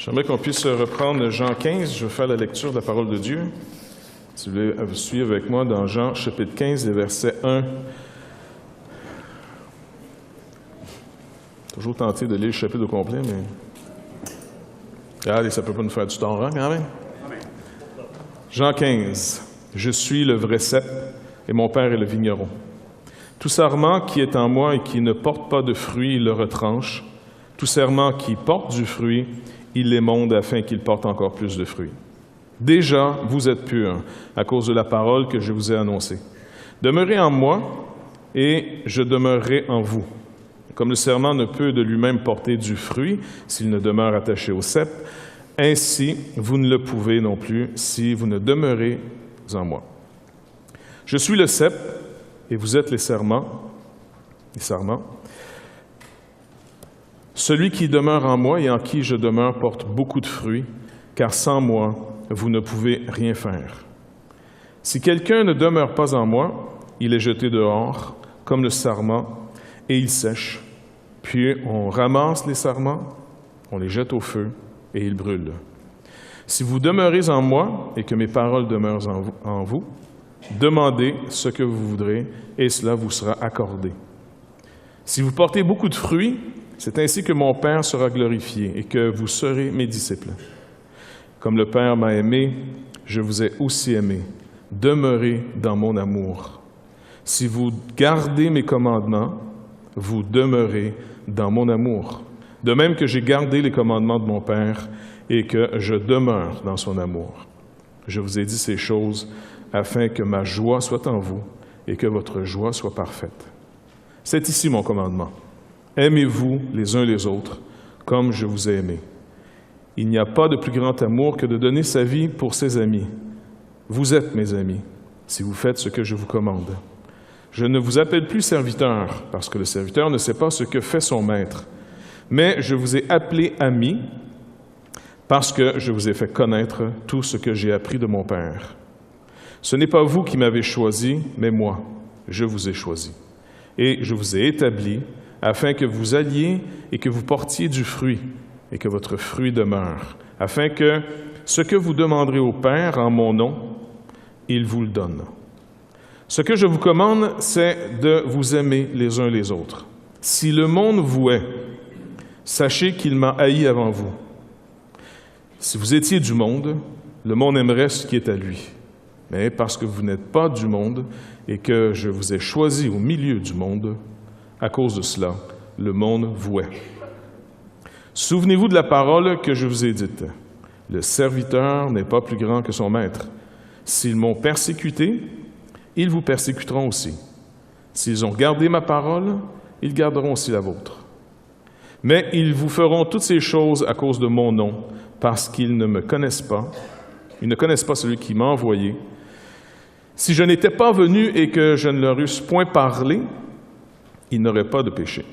J'aimerais qu'on puisse reprendre Jean 15. Je vais faire la lecture de la parole de Dieu. Si vous voulez suivre avec moi dans Jean, chapitre 15, les versets 1. Toujours tenté de lire le chapitre au complet, mais... Regardez, ça ne peut pas nous faire du tort, hein, quand même? Jean 15. Je suis le vrai cep, et mon Père est le vigneron. Tout sarment qui est en moi et qui ne porte pas de fruit, il le retranche. Tout serment qui porte du fruit, il l'émonde afin qu'il porte encore plus de fruits. Déjà, vous êtes purs à cause de la parole que je vous ai annoncée. Demeurez en moi et je demeurerai en vous. Comme le serment ne peut de lui-même porter du fruit s'il ne demeure attaché au cep, ainsi vous ne le pouvez non plus si vous ne demeurez en moi. Je suis le cep et vous êtes les sarments. Celui qui demeure en moi et en qui je demeure porte beaucoup de fruits, car sans moi, vous ne pouvez rien faire. Si quelqu'un ne demeure pas en moi, il est jeté dehors, comme le sarment, et il sèche. Puis on ramasse les sarments, on les jette au feu, et ils brûlent. Si vous demeurez en moi et que mes paroles demeurent en vous, demandez ce que vous voudrez, et cela vous sera accordé. Si vous portez beaucoup de fruits, c'est ainsi que mon Père sera glorifié et que vous serez mes disciples. Comme le Père m'a aimé, je vous ai aussi aimé. Demeurez dans mon amour. Si vous gardez mes commandements, vous demeurez dans mon amour. De même que j'ai gardé les commandements de mon Père et que je demeure dans son amour. Je vous ai dit ces choses afin que ma joie soit en vous et que votre joie soit parfaite. C'est ici mon commandement. Aimez-vous les uns les autres, comme je vous ai aimé. Il n'y a pas de plus grand amour que de donner sa vie pour ses amis. Vous êtes mes amis, si vous faites ce que je vous commande. Je ne vous appelle plus serviteur, parce que le serviteur ne sait pas ce que fait son maître. Mais je vous ai appelé ami, parce que je vous ai fait connaître tout ce que j'ai appris de mon Père. Ce n'est pas vous qui m'avez choisi, mais moi, je vous ai choisi. Et je vous ai établi, afin que vous alliez et que vous portiez du fruit, et que votre fruit demeure, afin que ce que vous demanderez au Père en mon nom, il vous le donne. Ce que je vous commande, c'est de vous aimer les uns les autres. Si le monde vous hait, sachez qu'il m'a haï avant vous. Si vous étiez du monde, le monde aimerait ce qui est à lui. Mais parce que vous n'êtes pas du monde et que je vous ai choisi au milieu du monde, à cause de cela, le monde vous hait. Souvenez-vous de la parole que je vous ai dite. Le serviteur n'est pas plus grand que son maître. S'ils m'ont persécuté, ils vous persécuteront aussi. S'ils ont gardé ma parole, ils garderont aussi la vôtre. Mais ils vous feront toutes ces choses à cause de mon nom, parce qu'ils ne me connaissent pas. Ils ne connaissent pas celui qui m'a envoyé. Si je n'étais pas venu et que je ne leur eusse point parlé, ils n'auraient pas de péché.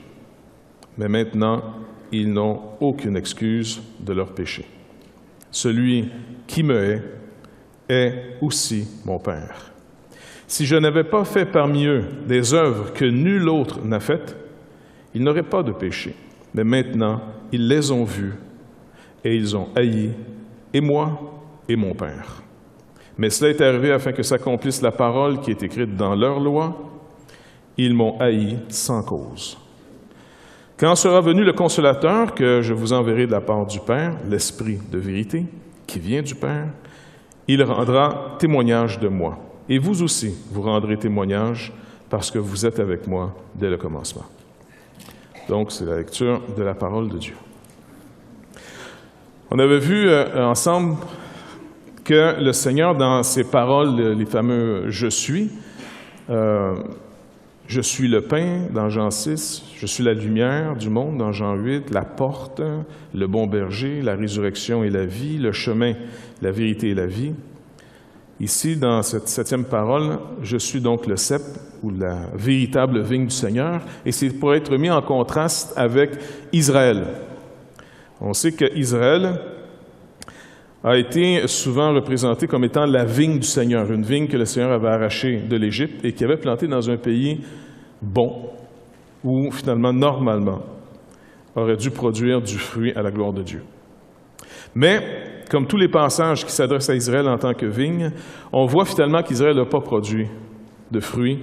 Mais maintenant, ils n'ont aucune excuse de leur péché. Celui qui me hait est aussi mon Père. Si je n'avais pas fait parmi eux des œuvres que nul autre n'a faites, ils n'auraient pas de péché. Mais maintenant, ils les ont vues et ils ont haï, et moi et mon Père. Mais cela est arrivé afin que s'accomplisse la parole qui est écrite dans leur loi. Ils m'ont haï sans cause. Quand sera venu le Consolateur que je vous enverrai de la part du Père, l'Esprit de vérité, qui vient du Père, il rendra témoignage de moi. Et vous aussi, vous rendrez témoignage parce que vous êtes avec moi dès le commencement. Donc, c'est la lecture de la parole de Dieu. On avait vu ensemble que le Seigneur, dans ses paroles, les fameux « Je suis », je suis le pain, dans Jean 6, je suis la lumière du monde, dans Jean 8, la porte, le bon berger, la résurrection et la vie, le chemin, la vérité et la vie. Ici, dans cette 7e parole, je suis donc le cep, ou la véritable vigne du Seigneur, et c'est pour être mis en contraste avec Israël. On sait qu'Israël a été souvent représenté comme étant la vigne du Seigneur, une vigne que le Seigneur avait arrachée de l'Égypte et qui avait plantée dans un pays bon, où finalement, normalement, aurait dû produire du fruit à la gloire de Dieu. Mais, comme tous les passages qui s'adressent à Israël en tant que vigne, on voit finalement qu'Israël n'a pas produit de fruits,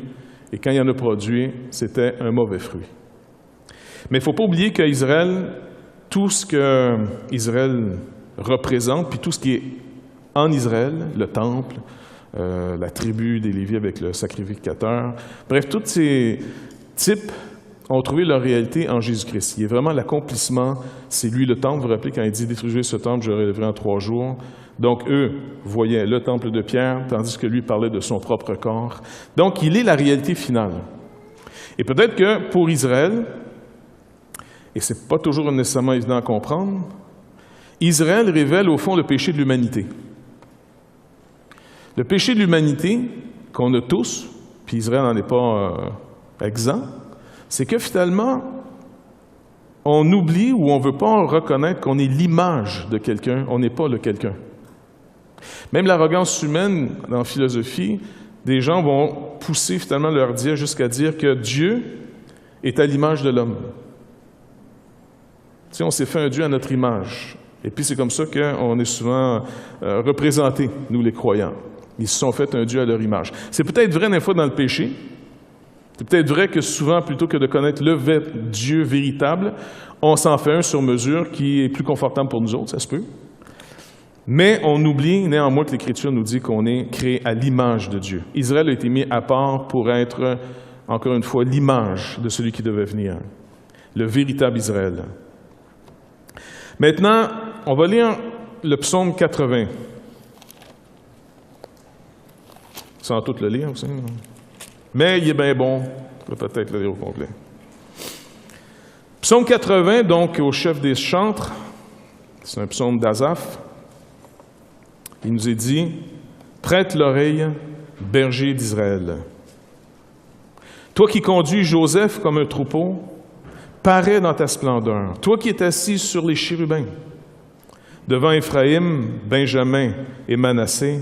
et quand il en a produit, c'était un mauvais fruit. Mais il ne faut pas oublier qu'à Israël, tout ce qu'Israël représente, puis tout ce qui est en Israël, le temple, la tribu des Lévites avec le sacrificateur, bref, tous ces types ont trouvé leur réalité en Jésus-Christ. Il est vraiment l'accomplissement, c'est lui le temple. Vous vous rappelez quand il dit « Détruisez ce temple, je le relèverai en 3 jours ». Donc eux voyaient le temple de Pierre, tandis que lui parlait de son propre corps. Donc il est la réalité finale. Et peut-être que pour Israël, et ce n'est pas toujours nécessairement évident à comprendre, Israël révèle au fond le péché de l'humanité. Le péché de l'humanité qu'on a tous, puis Israël n'en est pas exempt, c'est que finalement, on oublie ou on ne veut pas reconnaître qu'on est l'image de quelqu'un, on n'est pas le quelqu'un. Même l'arrogance humaine, dans la philosophie, des gens vont pousser finalement leur dire jusqu'à dire que Dieu est à l'image de l'homme. Tu sais, on s'est fait un Dieu à notre image. Et puis c'est comme ça qu'on est souvent représentés, nous les croyants. Ils se sont fait un Dieu à leur image. C'est peut-être vrai des fois dans le péché. C'est peut-être vrai que souvent, plutôt que de connaître le Dieu véritable, on s'en fait un sur mesure qui est plus confortable pour nous autres, ça se peut. Mais on oublie néanmoins que l'Écriture nous dit qu'on est créé à l'image de Dieu. Israël a été mis à part pour être, encore une fois, l'image de celui qui devait venir, le véritable Israël. Maintenant, on va lire le psaume 80. Sans tout le lire aussi. Mais il est bien bon. Je vais peut-être le lire au complet. Psaume 80, donc au chef des chantres, c'est un psaume d'Asaph. Il nous est dit « Prête l'oreille, berger d'Israël. Toi qui conduis Joseph comme un troupeau, parais dans ta splendeur. Toi qui es assis sur les chérubins. Devant Éphraïm, Benjamin et Manassé,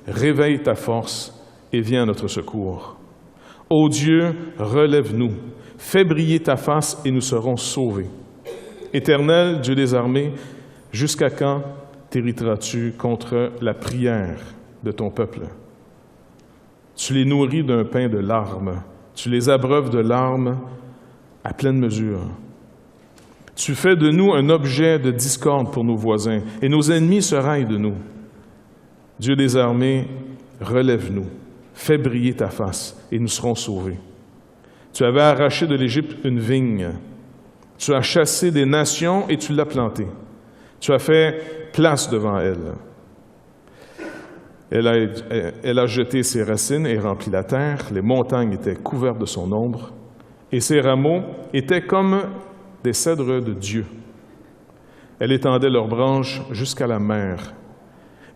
réveille ta force et viens à notre secours. Ô Dieu, relève-nous. Fais briller ta face et nous serons sauvés. Éternel, Dieu des armées, jusqu'à quand t'hériteras-tu contre la prière de ton peuple? Tu les nourris d'un pain de larmes. Tu les abreuves de larmes à pleine mesure. Tu fais de nous un objet de discorde pour nos voisins, et nos ennemis se raillent de nous. Dieu des armées, relève-nous. Fais briller ta face, et nous serons sauvés. Tu avais arraché de l'Égypte une vigne. Tu as chassé des nations et tu l'as plantée. Tu as fait place devant elle. Elle a jeté ses racines et rempli la terre. Les montagnes étaient couvertes de son ombre. Et ses rameaux étaient comme des cèdres de Dieu. Elle étendait leurs branches jusqu'à la mer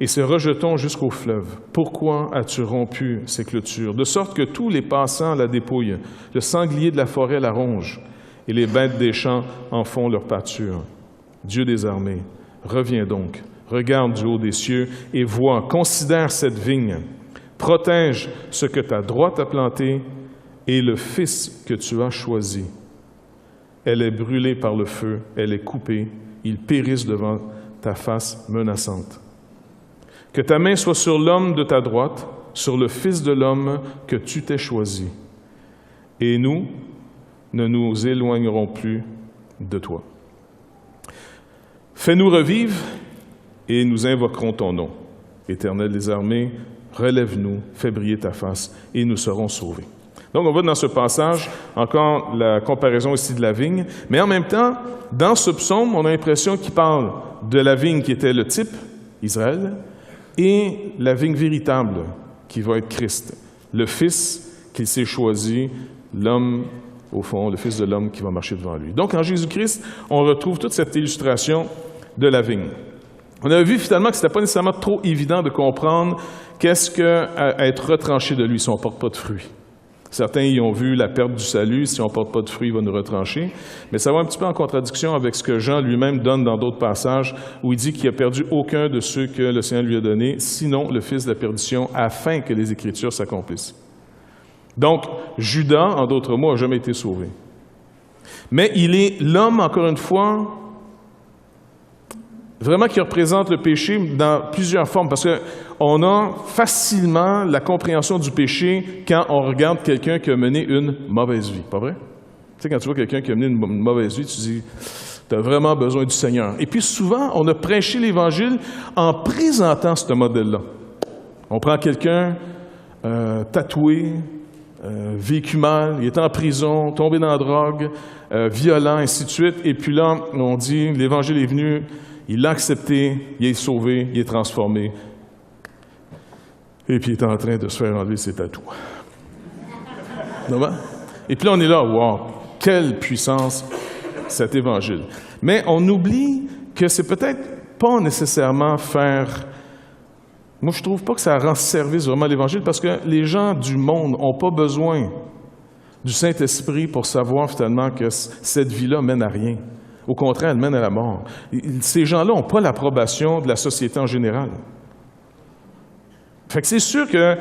et ses rejetons jusqu'au fleuve. Pourquoi as-tu rompu ces clôtures, de sorte que tous les passants la dépouillent, le sanglier de la forêt la ronge, et les bêtes des champs en font leur pâture? Dieu des armées, reviens donc, regarde du haut des cieux et vois, considère cette vigne, protège ce que ta droite a planté et le fils que tu as choisi. Elle est brûlée par le feu, elle est coupée, ils périssent devant ta face menaçante. Que ta main soit sur l'homme de ta droite, sur le Fils de l'homme que tu t'es choisi. Et nous ne nous éloignerons plus de toi. Fais-nous revivre et nous invoquerons ton nom. Éternel des armées, relève-nous, fais briller ta face et nous serons sauvés. Donc, on voit dans ce passage encore la comparaison ici de la vigne, mais en même temps, dans ce psaume, on a l'impression qu'il parle de la vigne qui était le type, Israël, et la vigne véritable qui va être Christ, le Fils qu'il s'est choisi, l'homme, au fond, le Fils de l'homme qui va marcher devant lui. Donc, en Jésus-Christ, on retrouve toute cette illustration de la vigne. On a vu finalement que ce n'était pas nécessairement trop évident de comprendre qu'est-ce qu'être retranché de lui si on ne porte pas de fruits. Certains y ont vu la perte du salut, si on ne porte pas de fruits, il va nous retrancher. Mais ça va un petit peu en contradiction avec ce que Jean lui-même donne dans d'autres passages, où il dit qu'il n'a perdu aucun de ceux que le Seigneur lui a donnés, sinon le fils de la perdition, afin que les Écritures s'accomplissent. Donc, Judas, en d'autres mots, n'a jamais été sauvé. Mais il est l'homme, encore une fois, vraiment qui représente le péché dans plusieurs formes, parce qu'on a facilement la compréhension du péché quand on regarde quelqu'un qui a mené une mauvaise vie, pas vrai? Tu sais, quand tu vois quelqu'un qui a mené une mauvaise vie, tu dis, tu as vraiment besoin du Seigneur. Et puis souvent, on a prêché l'Évangile en présentant ce modèle-là. On prend quelqu'un tatoué, vécu mal, il est en prison, tombé dans la drogue, violent, ainsi de suite. Et puis là, on dit, l'Évangile est venu, il l'a accepté, il est sauvé, il est transformé. Et puis il est en train de se faire enlever ses tatous. Et puis là, on est là, wow, quelle puissance cet Évangile. Mais on oublie que c'est peut-être pas nécessairement faire... Moi, je trouve pas que ça rend service vraiment à l'Évangile, parce que les gens du monde n'ont pas besoin du Saint-Esprit pour savoir finalement que cette vie-là mène à rien. Au contraire, elle mène à la mort. Ces gens-là n'ont pas l'approbation de la société en général. Fait que c'est sûr que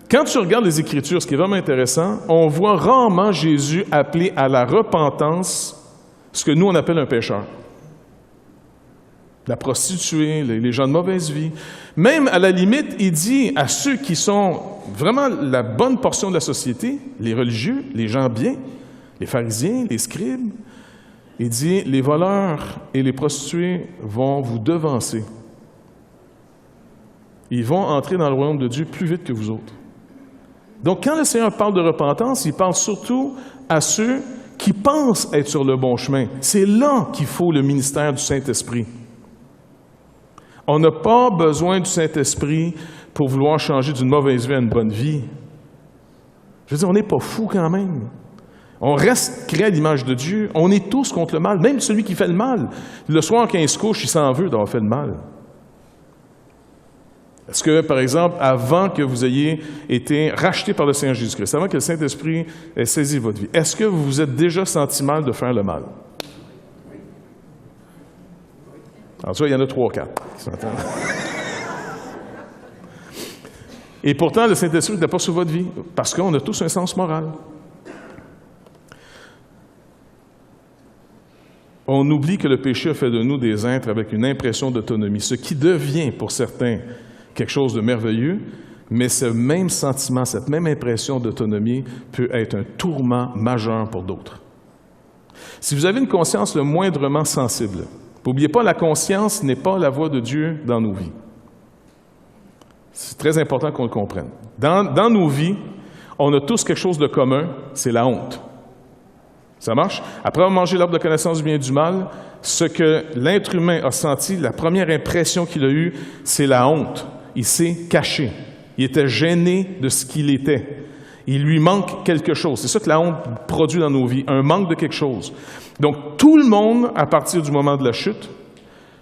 quand tu regardes les Écritures, ce qui est vraiment intéressant, on voit rarement Jésus appeler à la repentance ce que nous, on appelle un pécheur. La prostituée, les gens de mauvaise vie. Même, à la limite, il dit à ceux qui sont vraiment la bonne portion de la société, les religieux, les gens bien, les pharisiens, les scribes, il dit, les voleurs et les prostituées vont vous devancer. Ils vont entrer dans le royaume de Dieu plus vite que vous autres. Donc, quand le Seigneur parle de repentance, il parle surtout à ceux qui pensent être sur le bon chemin. C'est là qu'il faut le ministère du Saint-Esprit. On n'a pas besoin du Saint-Esprit pour vouloir changer d'une mauvaise vie à une bonne vie. Je veux dire, on n'est pas fous quand même. On reste créé à l'image de Dieu. On est tous contre le mal, même celui qui fait le mal. Le soir, quand il se couche, il s'en veut d'avoir fait le mal. Est-ce que, par exemple, avant que vous ayez été racheté par le Seigneur Jésus-Christ, avant que le Saint-Esprit ait saisi votre vie, est-ce que vous vous êtes déjà senti mal de faire le mal? Alors, tu vois, il y en a 3 ou 4 qui s'entendent. Et pourtant, le Saint-Esprit n'est pas sur votre vie, parce qu'on a tous un sens moral. On oublie que le péché a fait de nous des êtres avec une impression d'autonomie, ce qui devient, pour certains, quelque chose de merveilleux, mais ce même sentiment, cette même impression d'autonomie peut être un tourment majeur pour d'autres. Si vous avez une conscience le moindrement sensible, n'oubliez pas, la conscience n'est pas la voix de Dieu dans nos vies. C'est très important qu'on le comprenne. Dans nos vies, on a tous quelque chose de commun, c'est la honte. Ça marche? Après avoir mangé l'arbre de connaissance du bien et du mal, ce que l'être humain a senti, la première impression qu'il a eue, c'est la honte. Il s'est caché. Il était gêné de ce qu'il était. Il lui manque quelque chose. C'est ça que la honte produit dans nos vies, un manque de quelque chose. Donc, tout le monde, à partir du moment de la chute,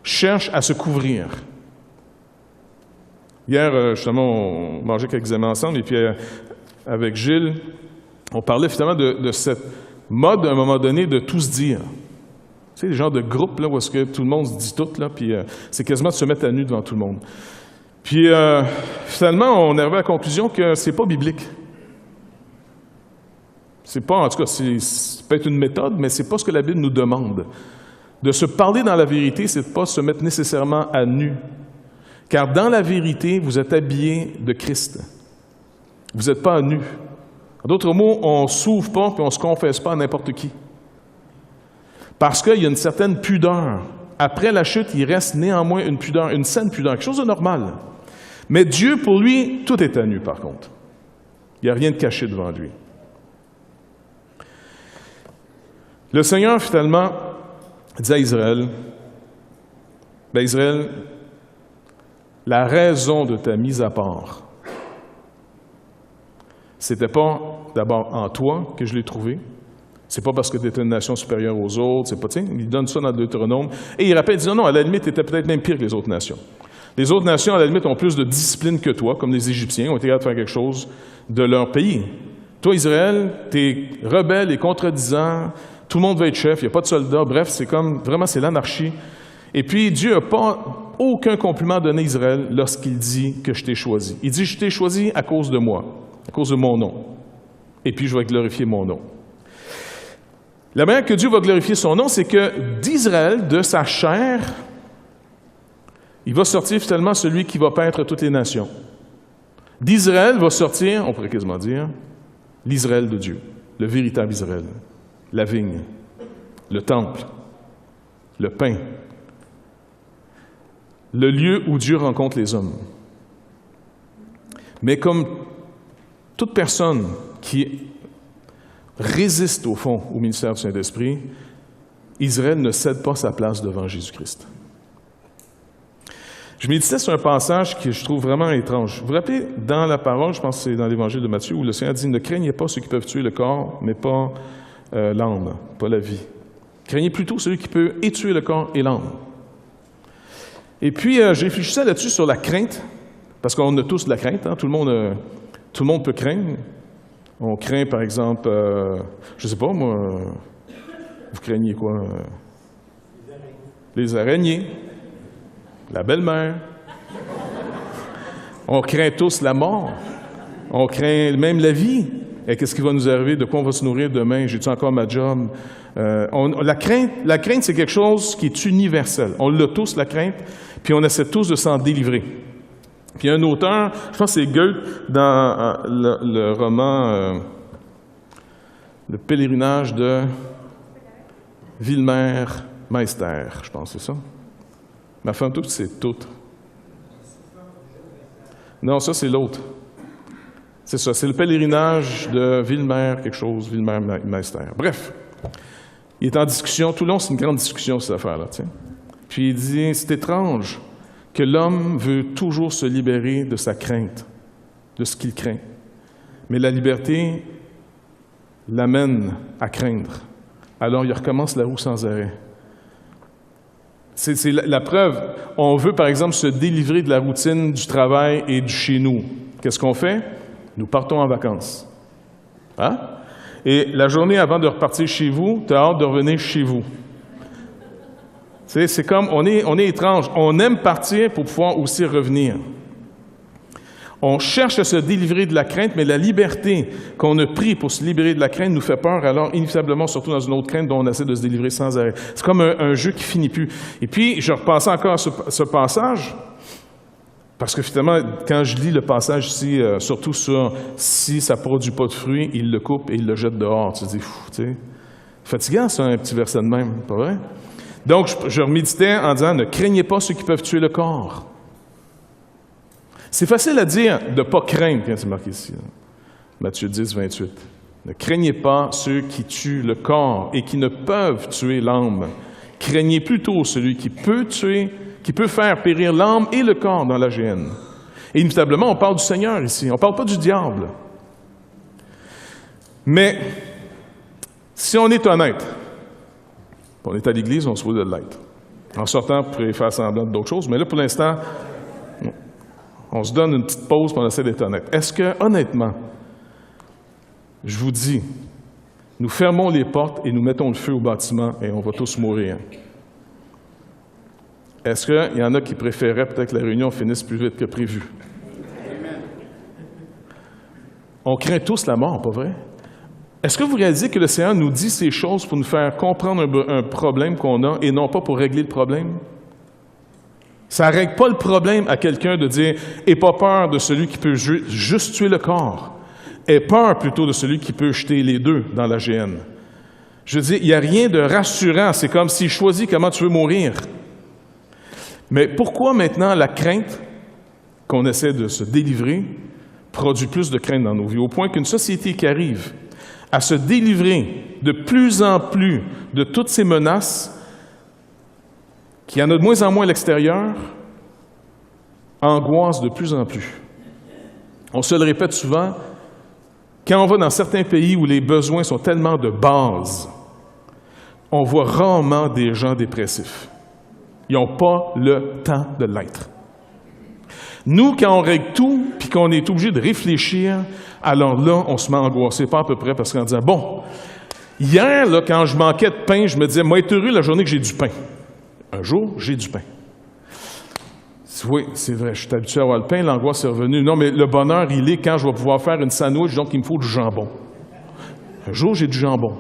cherche à se couvrir. Hier, justement, on mangeait quelques amis ensemble, et puis avec Gilles, on parlait finalement de cette mode, à un moment donné, de tout se dire. Tu sais, les genres de groupes là, où est-ce que tout le monde se dit tout, là, puis c'est quasiment de se mettre à nu devant tout le monde. Puis, finalement, on est arrivé à la conclusion que c'est pas biblique. C'est pas, en tout cas, c'est peut-être une méthode, mais c'est pas ce que la Bible nous demande. De se parler dans la vérité, c'est de pas se mettre nécessairement à nu. Car dans la vérité, vous êtes habillés de Christ. Vous n'êtes pas à nu. En d'autres mots, on ne s'ouvre pas et on ne se confesse pas à n'importe qui. Parce qu'il y a une certaine pudeur. Après la chute, il reste néanmoins une pudeur, une saine pudeur, quelque chose de normal. Mais Dieu, pour lui, tout est à nu, par contre. Il n'y a rien de caché devant lui. Le Seigneur, finalement, dit à Israël, « Israël, la raison de ta mise à part, c'était pas d'abord en toi que je l'ai trouvé, c'est pas parce que tu étais une nation supérieure aux autres, c'est pas, tu sais, il donne ça dans le Deutéronome, et il rappelle, il dit, non, à la limite, tu étais peut-être même pire que les autres nations. Les autres nations, à la limite, ont plus de discipline que toi, comme les Égyptiens, ont été capables de faire quelque chose de leur pays. Toi, Israël, tu es rebelle et contredisant, tout le monde veut être chef, il n'y a pas de soldats, bref, c'est comme, vraiment, c'est l'anarchie. Et puis, Dieu n'a pas aucun compliment donné à Israël lorsqu'il dit que je t'ai choisi. Il dit, je t'ai choisi à cause de moi, à cause de mon nom. Et puis, je vais glorifier mon nom. La manière que Dieu va glorifier son nom, c'est que d'Israël, de sa chair, il va sortir finalement celui qui va paître toutes les nations. D'Israël va sortir, on pourrait quasiment dire, l'Israël de Dieu, le véritable Israël, la vigne, le temple, le pain, le lieu où Dieu rencontre les hommes. Mais comme toute personne qui résiste au fond au ministère du Saint-Esprit, Israël ne cède pas sa place devant Jésus-Christ. Je méditais sur un passage que je trouve vraiment étrange. Vous vous rappelez, dans la parole, je pense que c'est dans l'Évangile de Matthieu, où le Seigneur dit « Ne craignez pas ceux qui peuvent tuer le corps, mais pas l'âme, pas la vie. Craignez plutôt celui qui peut et tuer le corps et l'âme. » Et puis, je réfléchissais là-dessus sur la crainte, parce qu'on a tous de la crainte, hein? Tout le monde peut craindre. On craint, par exemple, je ne sais pas, moi, vous craignez quoi? Les araignées. La belle-mère. On craint tous la mort. On craint même la vie. Et qu'est-ce qui va nous arriver? De quoi on va se nourrir demain? J'ai-tu encore ma job? La crainte, c'est quelque chose qui est universel. On l'a tous, la crainte, puis on essaie tous de s'en délivrer. Puis un auteur, je pense que c'est Goethe, dans le roman Le pèlerinage de Vilmer Meister, je pense que c'est ça. Ma femme, tout, c'est tout. Non, ça, c'est l'autre. C'est ça, c'est le pèlerinage de Vilmer, quelque chose, Vilmer Meister. Bref, il est en discussion, tout le long, c'est une grande discussion, cette affaire-là. Tiens. Puis il dit, c'est étrange que l'homme veut toujours se libérer de sa crainte, de ce qu'il craint. Mais la liberté l'amène à craindre. Alors, il recommence la roue sans arrêt. C'est la preuve. On veut, par exemple, se délivrer de la routine du travail et du chez nous. Qu'est-ce qu'on fait? Nous partons en vacances. Hein? Et la journée avant de repartir chez vous, tu as hâte de revenir chez vous. C'est comme, on est étrange. On aime partir pour pouvoir aussi revenir. On cherche à se délivrer de la crainte, mais la liberté qu'on a prise pour se libérer de la crainte nous fait peur, alors inévitablement, surtout dans une autre crainte dont on essaie de se délivrer sans arrêt. C'est comme un jeu qui finit plus. Et puis, je repensais encore à ce passage, parce que finalement, quand je lis le passage ici, surtout sur « si ça ne produit pas de fruits, il le coupe et il le jette dehors », tu te dis, tu sais, fatigant ça, un petit verset de même, pas vrai? Donc, je reméditais en disant « ne craignez pas ceux qui peuvent tuer le corps ». C'est facile à dire de ne pas craindre, quand c'est marqué ici. Matthieu 10, 28. Ne craignez pas ceux qui tuent le corps et qui ne peuvent tuer l'âme. Craignez plutôt celui qui peut tuer, qui peut faire périr l'âme et le corps dans la géhenne. Et inévitablement, on parle du Seigneur ici, on ne parle pas du diable. Mais, si on est honnête, on est à l'Église, on se voit de l'être. En sortant, vous pourrez faire semblant d'autres choses, mais là, pour l'instant, on se donne une petite pause pour on essaie d'être honnête. Est-ce que, honnêtement, je vous dis, nous fermons les portes et nous mettons le feu au bâtiment et on va tous mourir? Est-ce qu'il y en a qui préféraient peut-être que la réunion finisse plus vite que prévu? On craint tous la mort, pas vrai? Est-ce que vous réalisez que le Seigneur nous dit ces choses pour nous faire comprendre un problème qu'on a et non pas pour régler le problème? Ça ne règle pas le problème à quelqu'un de dire « Aie pas peur de celui qui peut juste tuer le corps. Aie peur plutôt de celui qui peut jeter les deux dans la géhenne. » Je veux dire, il n'y a rien de rassurant. C'est comme s'il choisit comment tu veux mourir. Mais pourquoi maintenant la crainte qu'on essaie de se délivrer produit plus de crainte dans nos vies? Au point qu'une société qui arrive à se délivrer de plus en plus de toutes ces menaces, qu'il y en a de moins en moins à l'extérieur, angoisse de plus en plus. On se le répète souvent, quand on va dans certains pays où les besoins sont tellement de base, on voit rarement des gens dépressifs. Ils n'ont pas le temps de l'être. Nous, quand on règle tout, puis qu'on est obligé de réfléchir, alors là, on se met angoissé, pas à peu près, parce qu'on dit, bon, hier, là, quand je manquais de pain, je me disais, moi, être heureux la journée que j'ai du pain. Un jour, j'ai du pain. Oui, c'est vrai, je suis habitué à avoir le pain, l'angoisse est revenue. Non, mais le bonheur, il est quand je vais pouvoir faire une sandwich, donc il me faut du jambon. Un jour, j'ai du jambon.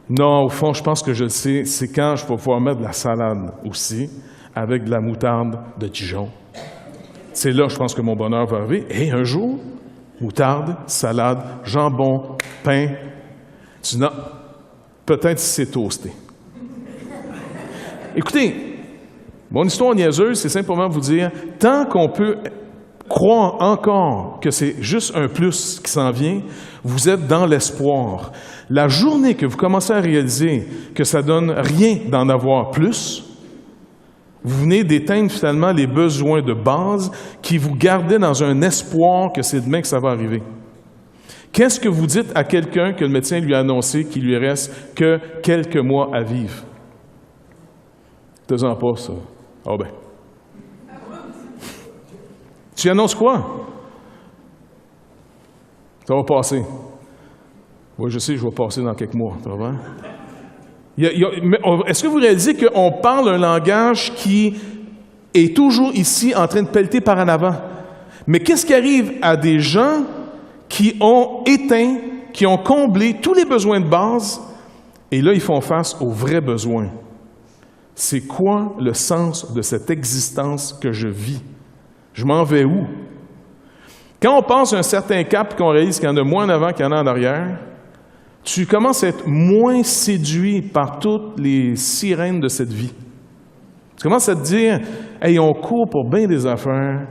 Non, au fond, je pense que je le sais, c'est quand je vais pouvoir mettre de la salade aussi, avec de la moutarde de Dijon. C'est là, je pense, que mon bonheur va arriver. Et un jour, moutarde, salade, jambon, pain. Tu dis non, peut-être si c'est toasté. Écoutez, mon histoire niaiseuse, c'est simplement vous dire, tant qu'on peut croire encore que c'est juste un plus qui s'en vient, vous êtes dans l'espoir. La journée que vous commencez à réaliser que ça donne rien d'en avoir plus, vous venez d'éteindre finalement les besoins de base qui vous gardaient dans un espoir que c'est demain que ça va arriver. Qu'est-ce que vous dites à quelqu'un que le médecin lui a annoncé qu'il lui reste que quelques mois à vivre? Fais-en pas, ça. Ah ben. Tu annonces quoi? Ça va passer. Oui, je sais, je vais passer dans quelques mois. Ça va? Est-ce que vous réalisez qu'on parle un langage qui est toujours ici en train de pelleter par en avant? Mais qu'est-ce qui arrive à des gens qui ont éteint, qui ont comblé tous les besoins de base, et là, ils font face aux vrais besoins? C'est quoi le sens de cette existence que je vis? Je m'en vais où? Quand on passe un certain cap et qu'on réalise qu'il y en a moins en avant qu'il y en a en arrière, tu commences à être moins séduit par toutes les sirènes de cette vie. Tu commences à te dire, « Hey, on court pour bien des affaires,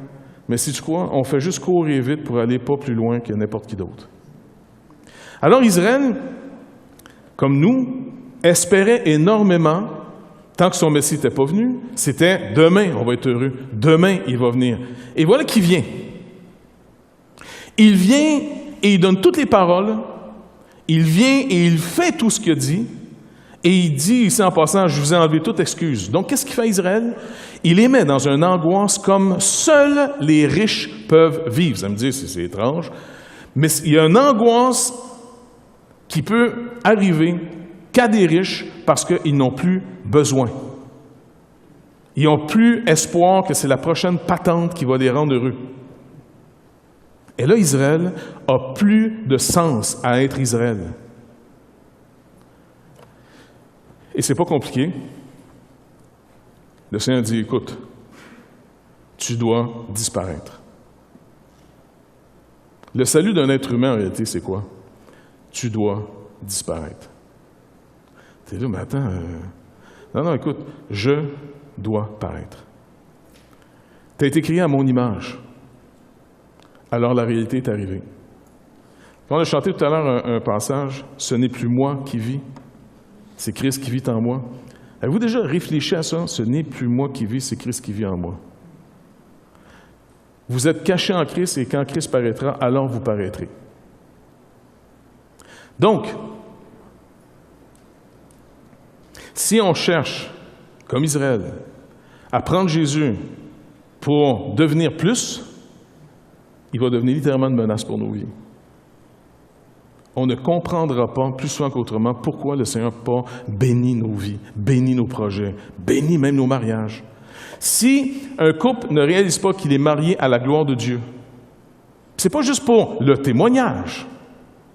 mais sais-tu quoi? On fait juste courir vite pour aller pas plus loin que n'importe qui d'autre. » Alors Israël, comme nous, espérait énormément, tant que son Messie n'était pas venu, c'était « Demain, on va être heureux. Demain, il va venir. » Et voilà qu'il vient. Il vient et il donne toutes les paroles. Il vient et il fait tout ce qu'il a dit. Et il dit ici en passant, je vous ai enlevé toute excuse. Donc, qu'est-ce qu'il fait Israël? Il les met dans une angoisse comme seuls les riches peuvent vivre. Ça me dit, c'est étrange. Mais il y a une angoisse qui peut arriver qu'à des riches parce qu'ils n'ont plus besoin. Ils n'ont plus espoir que c'est la prochaine patente qui va les rendre heureux. Et là, Israël a plus de sens à être Israël. Et c'est pas compliqué. Le Seigneur dit, écoute, tu dois disparaître. Le salut d'un être humain, en réalité, c'est quoi? Tu dois disparaître. Tu es là, mais attends, non, écoute, je dois paraître. Tu as été créé à mon image. Alors la réalité est arrivée. Quand on a chanté tout à l'heure un passage, « Ce n'est plus moi qui vis, c'est Christ qui vit en moi. » Avez-vous déjà réfléchi à ça? « Ce n'est plus moi qui vis, c'est Christ qui vit en moi. » Vous êtes cachés en Christ et quand Christ paraîtra, alors vous paraîtrez. Donc, si on cherche, comme Israël, à prendre Jésus pour devenir plus, il va devenir littéralement une menace pour nos vies. On ne comprendra pas, plus souvent qu'autrement, pourquoi le Seigneur n'a pas béni nos vies, béni nos projets, béni même nos mariages. Si un couple ne réalise pas qu'il est marié à la gloire de Dieu, c'est pas juste pour le témoignage. Tu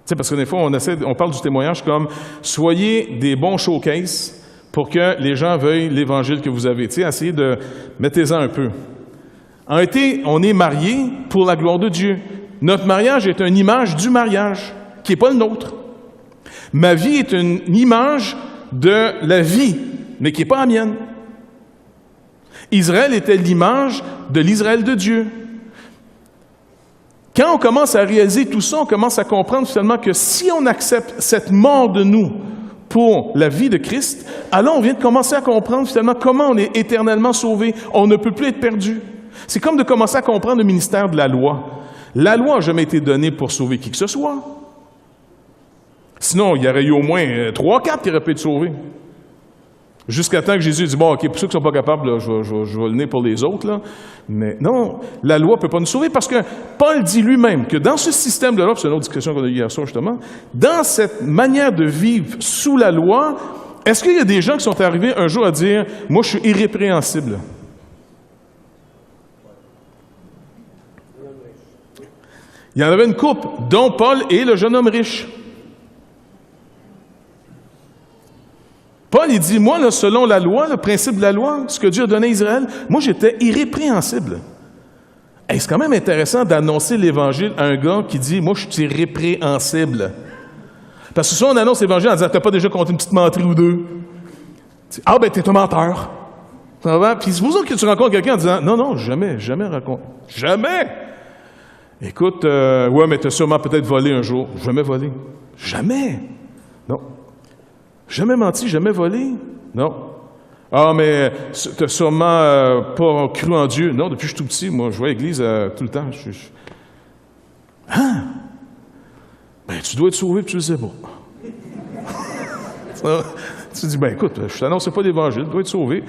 sais, parce que des fois, on parle du témoignage comme « Soyez des bons showcases pour que les gens veuillent l'Évangile que vous avez. » Tu sais, essayez de... Mettez-en un peu. En réalité, on est mariés pour la gloire de Dieu. Notre mariage est une image du mariage, qui n'est pas le nôtre. Ma vie est une image de la vie, mais qui n'est pas la mienne. Israël était l'image de l'Israël de Dieu. Quand on commence à réaliser tout ça, on commence à comprendre finalement que si on accepte cette mort de nous pour la vie de Christ, alors on vient de commencer à comprendre finalement comment on est éternellement sauvé. On ne peut plus être perdu. C'est comme de commencer à comprendre le ministère de la loi. La loi n'a jamais été donnée pour sauver qui que ce soit. Sinon, il y aurait eu au moins 3-4 qui auraient pu être sauvés. Jusqu'à temps que Jésus dit, bon, OK, pour ceux qui ne sont pas capables, là, je vais le nez pour les autres. Là. Mais non, la loi ne peut pas nous sauver parce que Paul dit lui-même que dans ce système de loi, c'est une autre discussion qu'on a eue hier soir justement, dans cette manière de vivre sous la loi, est-ce qu'il y a des gens qui sont arrivés un jour à dire, moi, je suis irrépréhensible? Il y en avait une couple, dont Paul et le jeune homme riche. Paul, il dit, moi, là, selon la loi, le principe de la loi, ce que Dieu a donné à Israël, moi, j'étais irrépréhensible. Hey, c'est quand même intéressant d'annoncer l'Évangile à un gars qui dit, moi, je suis irrépréhensible. Parce que souvent, on annonce l'Évangile en disant, t'as pas déjà compté une petite menterie ou deux? Ah, ben, t'es un menteur. Puis c'est pour ça que tu rencontres quelqu'un en disant, non, jamais raconte. Jamais! Écoute, ouais, mais t'as sûrement peut-être volé un jour. Jamais volé. Jamais! Non. Jamais menti, jamais volé? Non. Ah, mais t'as sûrement pas cru en Dieu? Non, depuis que je suis tout petit, moi, je vais à l'église tout le temps. Hein? Ben, tu dois être sauvé, puis tu le sais pas. Tu dis, ben écoute, je t'annonce pas l'Évangile, tu dois être sauvé.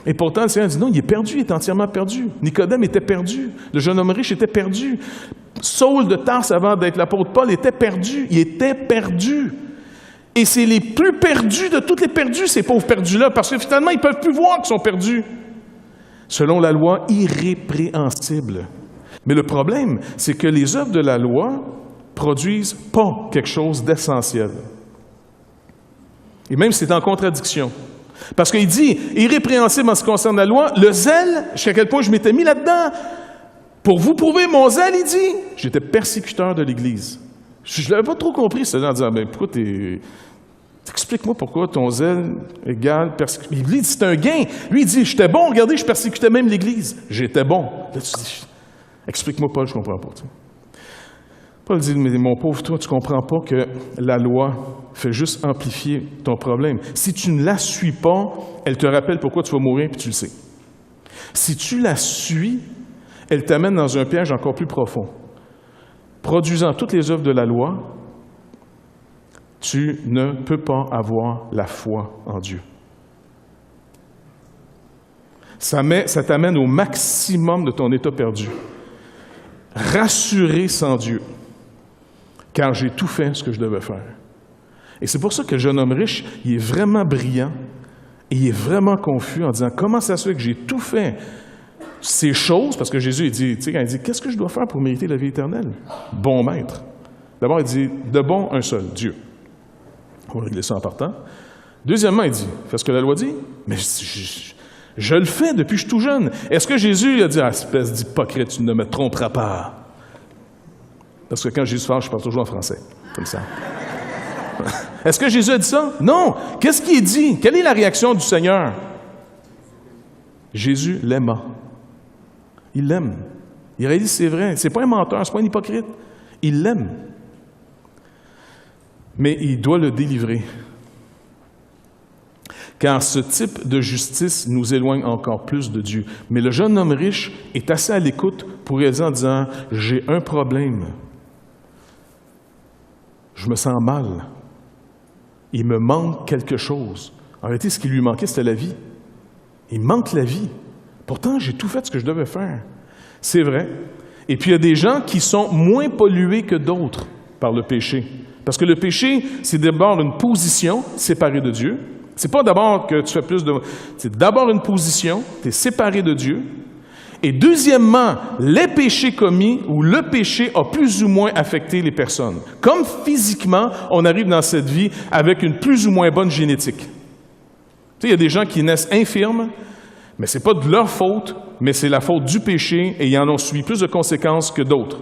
Et pourtant, le Seigneur dit, non, il est perdu, il est entièrement perdu. Nicodème était perdu. Le jeune homme riche était perdu. Saul de Tarse, avant d'être l'apôtre Paul, était perdu. Il était perdu. Et c'est les plus perdus de tous les perdus, ces pauvres perdus-là, parce que finalement, ils ne peuvent plus voir qu'ils sont perdus. Selon la loi, irrépréhensible. Mais le problème, c'est que les œuvres de la loi produisent pas quelque chose d'essentiel. Et même, c'est en contradiction. Parce qu'il dit, irrépréhensible en ce qui concerne la loi, le zèle, jusqu'à quel point je m'étais mis là-dedans. Pour vous prouver mon zèle, il dit, j'étais persécuteur de l'Église. Je ne l'avais pas trop compris, cela, en disant, mais pourquoi explique-moi pourquoi ton zèle égale persécution. Il dit, c'est un gain. Lui, il dit, j'étais bon, regardez, je persécutais même l'Église. J'étais bon. Là, tu dis, explique-moi Paul, je ne comprends pas. Tu sais. Paul dit, mais mon pauvre, toi, tu ne comprends pas que la loi fait juste amplifier ton problème. Si tu ne la suis pas, elle te rappelle pourquoi tu vas mourir, puis tu le sais. Si tu la suis, elle t'amène dans un piège encore plus profond. Produisant toutes les œuvres de la loi, tu ne peux pas avoir la foi en Dieu. Ça t'amène au maximum de ton état perdu. Rassuré sans Dieu, car j'ai tout fait ce que je devais faire. Et c'est pour ça que le jeune homme riche, il est vraiment brillant et il est vraiment confus en disant, comment ça se fait que j'ai tout fait ces choses, parce que Jésus, il dit, tu sais, quand il dit, qu'est-ce que je dois faire pour mériter la vie éternelle? Bon maître. D'abord, il dit, de bon, un seul, Dieu. On va régler ça en partant. Deuxièmement, il dit, fais ce que la loi dit, mais je le fais depuis que je suis tout jeune. Est-ce que Jésus a dit, ah, espèce d'hypocrite, tu ne me tromperas pas? Parce que quand Jésus parle, je parle toujours en français, comme ça. Est-ce que Jésus a dit ça? Non. Qu'est-ce qu'il dit? Quelle est la réaction du Seigneur? Jésus l'aima. Il l'aime. Il aurait dit, c'est vrai, c'est pas un menteur, c'est pas un hypocrite. Il l'aime. Mais il doit le délivrer. Car ce type de justice nous éloigne encore plus de Dieu. Mais le jeune homme riche est assez à l'écoute pour réaliser en disant, j'ai un problème. Je me sens mal. Il me manque quelque chose. En réalité, ce qui lui manquait, c'était la vie. Il manque la vie. Pourtant, j'ai tout fait ce que je devais faire. C'est vrai. Et puis, il y a des gens qui sont moins pollués que d'autres par le péché. Parce que le péché, c'est d'abord une position séparée de Dieu. C'est pas d'abord que tu fais plus de... C'est d'abord une position, tu es séparé de Dieu. Et deuxièmement, les péchés commis ou le péché a plus ou moins affecté les personnes. Comme physiquement, on arrive dans cette vie avec une plus ou moins bonne génétique. Tu sais, il y a des gens qui naissent infirmes, mais ce n'est pas de leur faute, mais c'est la faute du péché et ils en ont subi plus de conséquences que d'autres.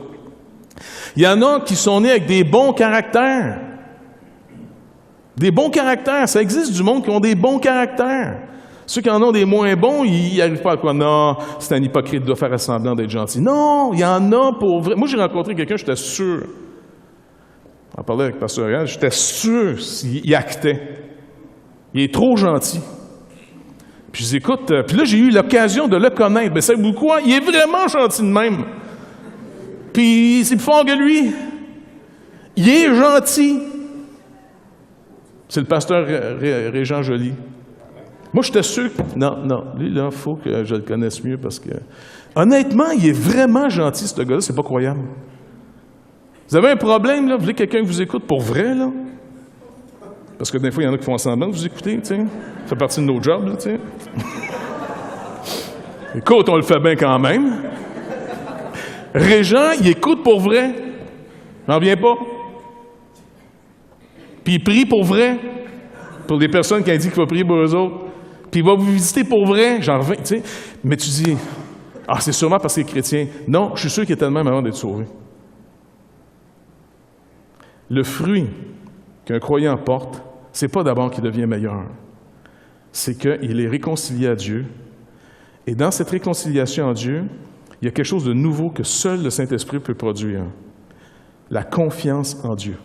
Il y en a qui sont nés avec des bons caractères. Des bons caractères. Ça existe du monde qui ont des bons caractères. Ceux qui en ont des moins bons, ils n'arrivent pas à quoi? Non, c'est un hypocrite, il doit faire semblant d'être gentil. Non, il y en a pour vrai. Moi, j'ai rencontré quelqu'un, j'étais sûr. On parlait avec Pasteur Réal, j'étais sûr qu'il actait. Il est trop gentil. Puis je dis, écoute, puis là, j'ai eu l'occasion de le connaître. Mais savez-vous quoi? Il est vraiment gentil de même. Puis c'est plus fort que lui. Il est gentil. C'est le pasteur Régent Joly. Moi, j'étais sûr que... Non, lui, là, il faut que je le connaisse mieux parce que... Honnêtement, il est vraiment gentil, ce gars-là, c'est pas croyable. Vous avez un problème, là? Vous voulez quelqu'un qui vous écoute pour vrai, là? Parce que des fois, il y en a qui font semblant de vous écouter, tu sais. Ça fait partie de nos jobs, là, tu sais. Écoute, on le fait bien quand même. Régent, il écoute pour vrai. J'en viens pas. Puis il prie pour vrai. pour les personnes qui ont dit qu'il va prier pour eux autres. Puis il va vous visiter pour vrai, j'en reviens, tu sais. Mais tu dis, ah, c'est sûrement parce qu'il est chrétien. Non, je suis sûr qu'il est tellement avant d'être sauvé. Le fruit qu'un croyant porte, c'est pas d'abord qu'il devient meilleur. C'est qu'il est réconcilié à Dieu. Et dans cette réconciliation en Dieu, il y a quelque chose de nouveau que seul le Saint-Esprit peut produire. La confiance en Dieu.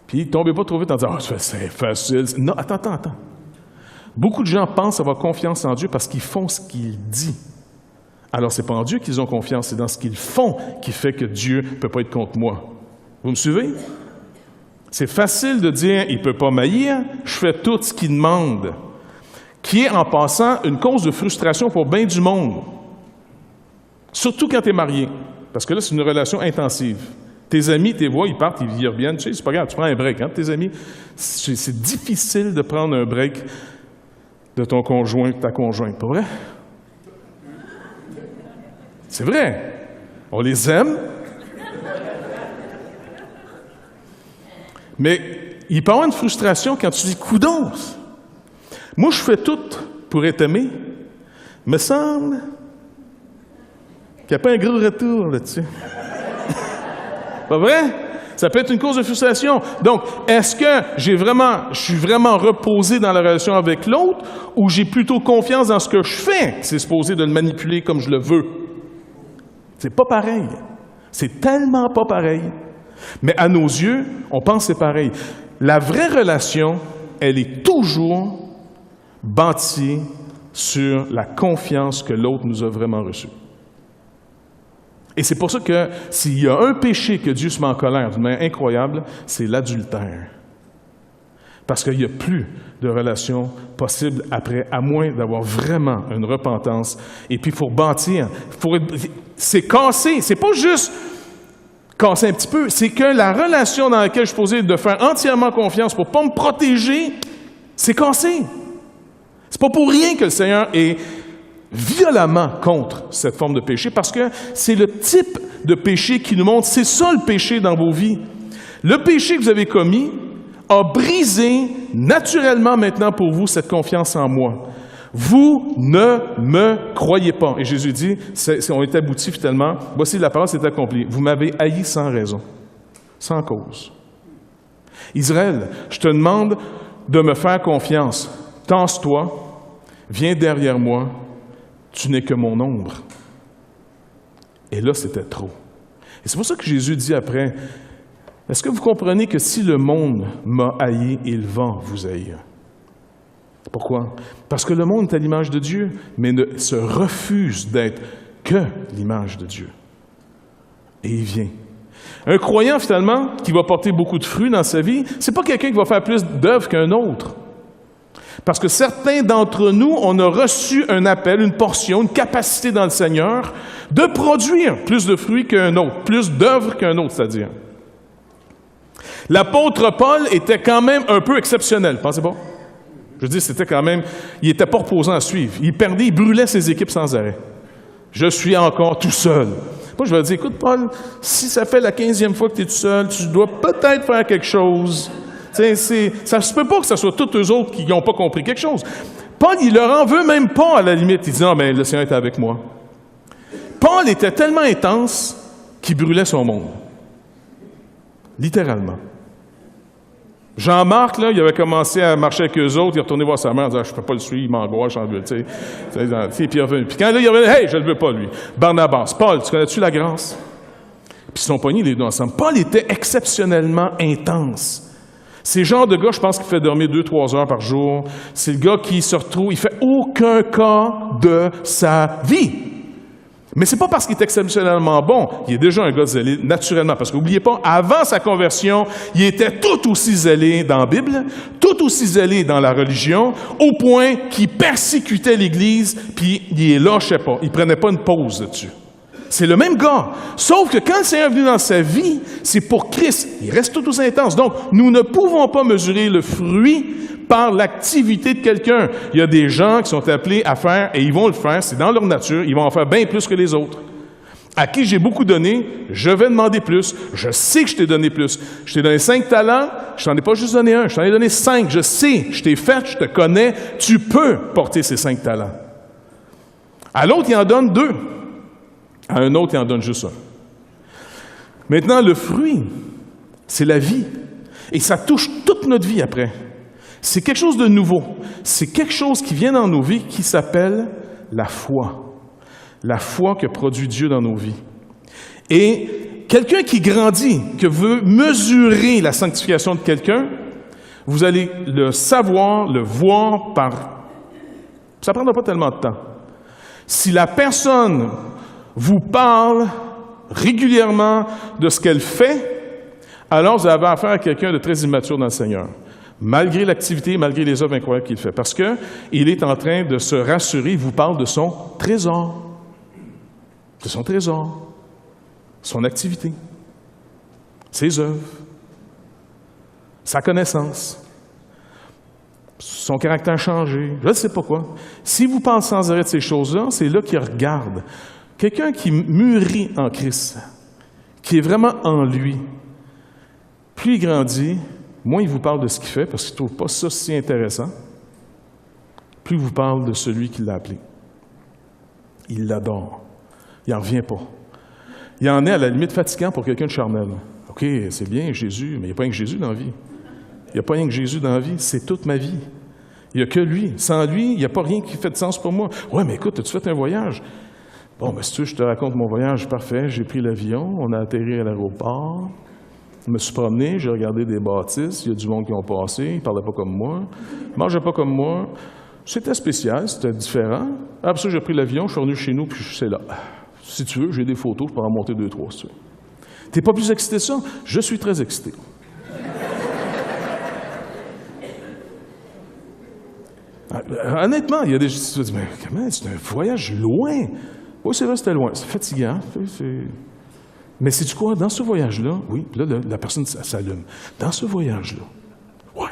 Puis, tombez pas trop vite en disant « Ah, c'est facile. » Non, attends. Beaucoup de gens pensent avoir confiance en Dieu parce qu'ils font ce qu'il dit. Alors, c'est pas en Dieu qu'ils ont confiance, c'est dans ce qu'ils font qui fait que Dieu ne peut pas être contre moi. Vous me suivez? C'est facile de dire « Il ne peut pas m'haïr, je fais tout ce qu'il demande », qui est, en passant, une cause de frustration pour bien du monde. Surtout quand tu es marié, parce que là, c'est une relation intensive. Tes amis, tes voix, ils partent, ils reviennent. Tu sais, c'est pas grave, tu prends un break. Hein, tes amis, c'est difficile de prendre un break de ton conjoint, de ta conjointe. Pas vrai? C'est vrai. On les aime. Mais il peut y avoir une frustration quand tu dis « Coudonc! Moi, je fais tout pour être aimé. Me semble qu'il n'y a pas un gros retour là-dessus. » Pas vrai? Ça peut être une cause de frustration. Donc, est-ce que je suis vraiment reposé dans la relation avec l'autre ou j'ai plutôt confiance dans ce que je fais? C'est supposé de le manipuler comme je le veux. C'est pas pareil. C'est tellement pas pareil. Mais à nos yeux, on pense que c'est pareil. La vraie relation, elle est toujours bâtie sur la confiance que l'autre nous a vraiment reçue. Et c'est pour ça que s'il y a un péché que Dieu se met en colère d'une manière incroyable, c'est l'adultère. Parce qu'il n'y a plus de relation possible après, à moins d'avoir vraiment une repentance. Et puis, il faut bâtir. C'est casser. C'est pas juste casser un petit peu. C'est que la relation dans laquelle je suis posé de faire entièrement confiance pour ne pas me protéger, c'est cassé. C'est pas pour rien que le Seigneur est violemment contre cette forme de péché, parce que c'est le type de péché qui nous montre, c'est ça le péché dans vos vies. Le péché que vous avez commis a brisé naturellement maintenant pour vous cette confiance en moi. Vous ne me croyez pas. Et Jésus dit, on est abouti finalement, voici la parole s'est accomplie. Vous m'avez haï sans raison, sans cause. Israël, je te demande de me faire confiance. Tasse-toi, viens derrière moi, tu n'es que mon ombre. Et là, c'était trop. Et c'est pour ça que Jésus dit après, est-ce que vous comprenez que si le monde m'a haï, il va vous haïr? Pourquoi? Parce que le monde est à l'image de Dieu, mais ne se refuse d'être que l'image de Dieu. Et il vient. Un croyant, finalement, qui va porter beaucoup de fruits dans sa vie, c'est pas quelqu'un qui va faire plus d'œuvres qu'un autre. Parce que certains d'entre nous, on a reçu un appel, une portion, une capacité dans le Seigneur de produire plus de fruits qu'un autre, plus d'œuvres qu'un autre, c'est-à-dire. L'apôtre Paul était quand même un peu exceptionnel, pensez pas? Je veux dire, c'était quand même, il n'était pas reposant à suivre. Il perdait, il brûlait ses équipes sans arrêt. Je suis encore tout seul. Moi, je vais dire, écoute, Paul, si ça fait la 15e fois que tu es tout seul, tu dois peut-être faire quelque chose. Ça ne se peut pas que ce soit tous eux autres qui n'ont pas compris quelque chose. Paul, il leur en veut même pas, à la limite. Il dit, non, mais le Seigneur était avec moi. Paul était tellement intense qu'il brûlait son monde. Littéralement. Jean-Marc, là, il avait commencé à marcher avec eux autres, il est retourné voir sa mère en disant, je ne peux pas le suivre, il m'angoisse, j'en veux, tu sais. Puis il est revenu. Puis quand là, il revenu, hey, je ne le veux pas, lui. Barnabas, Paul, tu connais-tu la grâce? Puis ils sont pognés les deux ensemble. Paul était exceptionnellement intense. C'est le genre de gars, je pense, qui fait dormir 2-3 heures par jour. C'est le gars qui se retrouve, il fait aucun cas de sa vie. Mais c'est pas parce qu'il est exceptionnellement bon. Il est déjà un gars zélé, naturellement. Parce qu'oubliez pas, avant sa conversion, il était tout aussi zélé dans la Bible, tout aussi zélé dans la religion, au point qu'il persécutait l'Église, puis il ne lâchait pas. Il prenait pas une pause là-dessus. C'est le même gars. Sauf que quand le Seigneur est venu dans sa vie, c'est pour Christ. Il reste tout aussi intense. Donc, nous ne pouvons pas mesurer le fruit par l'activité de quelqu'un. Il y a des gens qui sont appelés à faire, et ils vont le faire, c'est dans leur nature, ils vont en faire bien plus que les autres. À qui j'ai beaucoup donné, je vais demander plus. Je sais que je t'ai donné plus. Je t'ai donné 5 talents, je t'en ai pas juste donné un, je t'en ai donné 5. Je sais, je t'ai fait, je te connais, tu peux porter ces 5 talents. À l'autre, il en donne 2. À un autre, il en donne juste 1. Maintenant, le fruit, c'est la vie. Et ça touche toute notre vie après. C'est quelque chose de nouveau. C'est quelque chose qui vient dans nos vies qui s'appelle la foi. La foi que produit Dieu dans nos vies. Et quelqu'un qui grandit, que veut mesurer la sanctification de quelqu'un, vous allez le savoir, le voir par... Ça ne prendra pas tellement de temps. Si la personne vous parle régulièrement de ce qu'elle fait, alors vous avez affaire à quelqu'un de très immature dans le Seigneur. Malgré l'activité, malgré les œuvres incroyables qu'il fait. Parce qu'il est en train de se rassurer, il vous parle de son trésor. De son trésor. Son activité. Ses œuvres. Sa connaissance. Son caractère changé. Je ne sais pas quoi. Si vous parlez sans arrêt de ces choses-là, c'est là qu'il regarde. Quelqu'un qui mûrit en Christ, qui est vraiment en lui, plus il grandit, moins il vous parle de ce qu'il fait, parce qu'il ne trouve pas ça si intéressant, plus il vous parle de celui qui l'a appelé. Il l'adore. Il n'en revient pas. Il en est à la limite fatigant pour quelqu'un de charnel. OK, c'est bien Jésus, mais il n'y a pas rien que Jésus dans la vie. Il n'y a pas rien que Jésus dans la vie, c'est toute ma vie. Il n'y a que lui. Sans lui, il n'y a pas rien qui fait de sens pour moi. Ouais, mais écoute, as-tu fait un voyage? Bon, ben, si tu veux, je te raconte mon voyage. Parfait, j'ai pris l'avion, on a atterri à l'aéroport. Je me suis promené, j'ai regardé des bâtisses, il y a du monde qui ont passé, ils ne parlaient pas comme moi, ils ne mangeaient pas comme moi. C'était spécial, c'était différent. Après ça, j'ai pris l'avion, je suis revenu chez nous, puis c'est là. Si tu veux, j'ai des photos, je peux en monter 2-3 si tu veux. T'es pas plus excité de ça? Je suis très excité. Honnêtement, il y a des gens qui se disent, mais comment, c'est un voyage loin. Oui, c'est vrai, c'était loin. C'est fatigant. Mais sais-tu quoi? Dans ce voyage-là, oui, là, la personne s'allume. Dans ce voyage-là, ouais,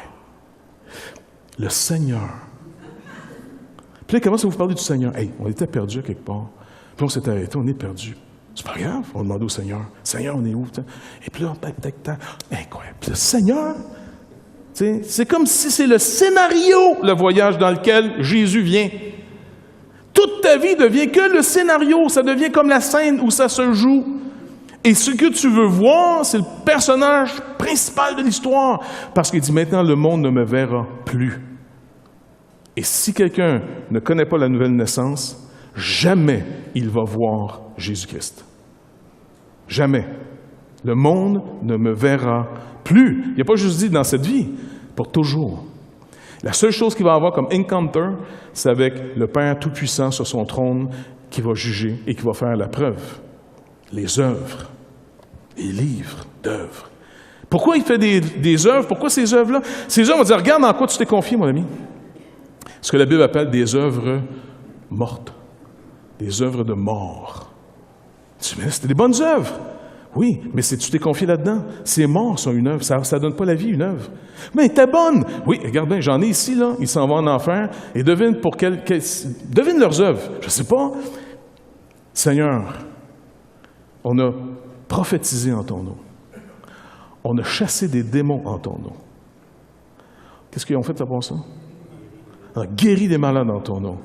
le Seigneur. Puis là, il commence à vous parler du Seigneur. Hey, on était perdus à quelque part. Puis on s'est arrêté, on est perdus. C'est pas grave, on demande au Seigneur. Seigneur, on est où? Et puis là, incroyable. Puis le Seigneur, c'est comme si c'est le scénario, le voyage dans lequel Jésus vient. Toute ta vie devient que le scénario. Ça devient comme la scène où ça se joue. Et ce que tu veux voir, c'est le personnage principal de l'histoire. Parce qu'il dit, maintenant, le monde ne me verra plus. Et si quelqu'un ne connaît pas la nouvelle naissance, jamais il va voir Jésus-Christ. Jamais. Le monde ne me verra plus. Il n'a pas juste dit dans cette vie, pour toujours. La seule chose qu'il va avoir comme encounter, c'est avec le Père Tout-Puissant sur son trône qui va juger et qui va faire la preuve. Les œuvres, les livres d'œuvres. Pourquoi il fait des œuvres? Pourquoi ces œuvres-là? Ces œuvres, on va dire, regarde dans quoi tu t'es confié, mon ami. Ce que la Bible appelle des œuvres mortes. Des œuvres de mort. C'était des bonnes œuvres. Oui, mais si tu t'es confié là-dedans, ces morts sont une œuvre. Ça ne donne pas la vie, une œuvre. Mais t'es bonne. Oui, regarde bien, j'en ai ici, là. Ils s'en vont en enfer. Et devine devine leurs œuvres. Je ne sais pas. Seigneur, on a prophétisé en ton nom. On a chassé des démons en ton nom. Qu'est-ce qu'ils ont fait après ça? On a guéri des malades en ton nom.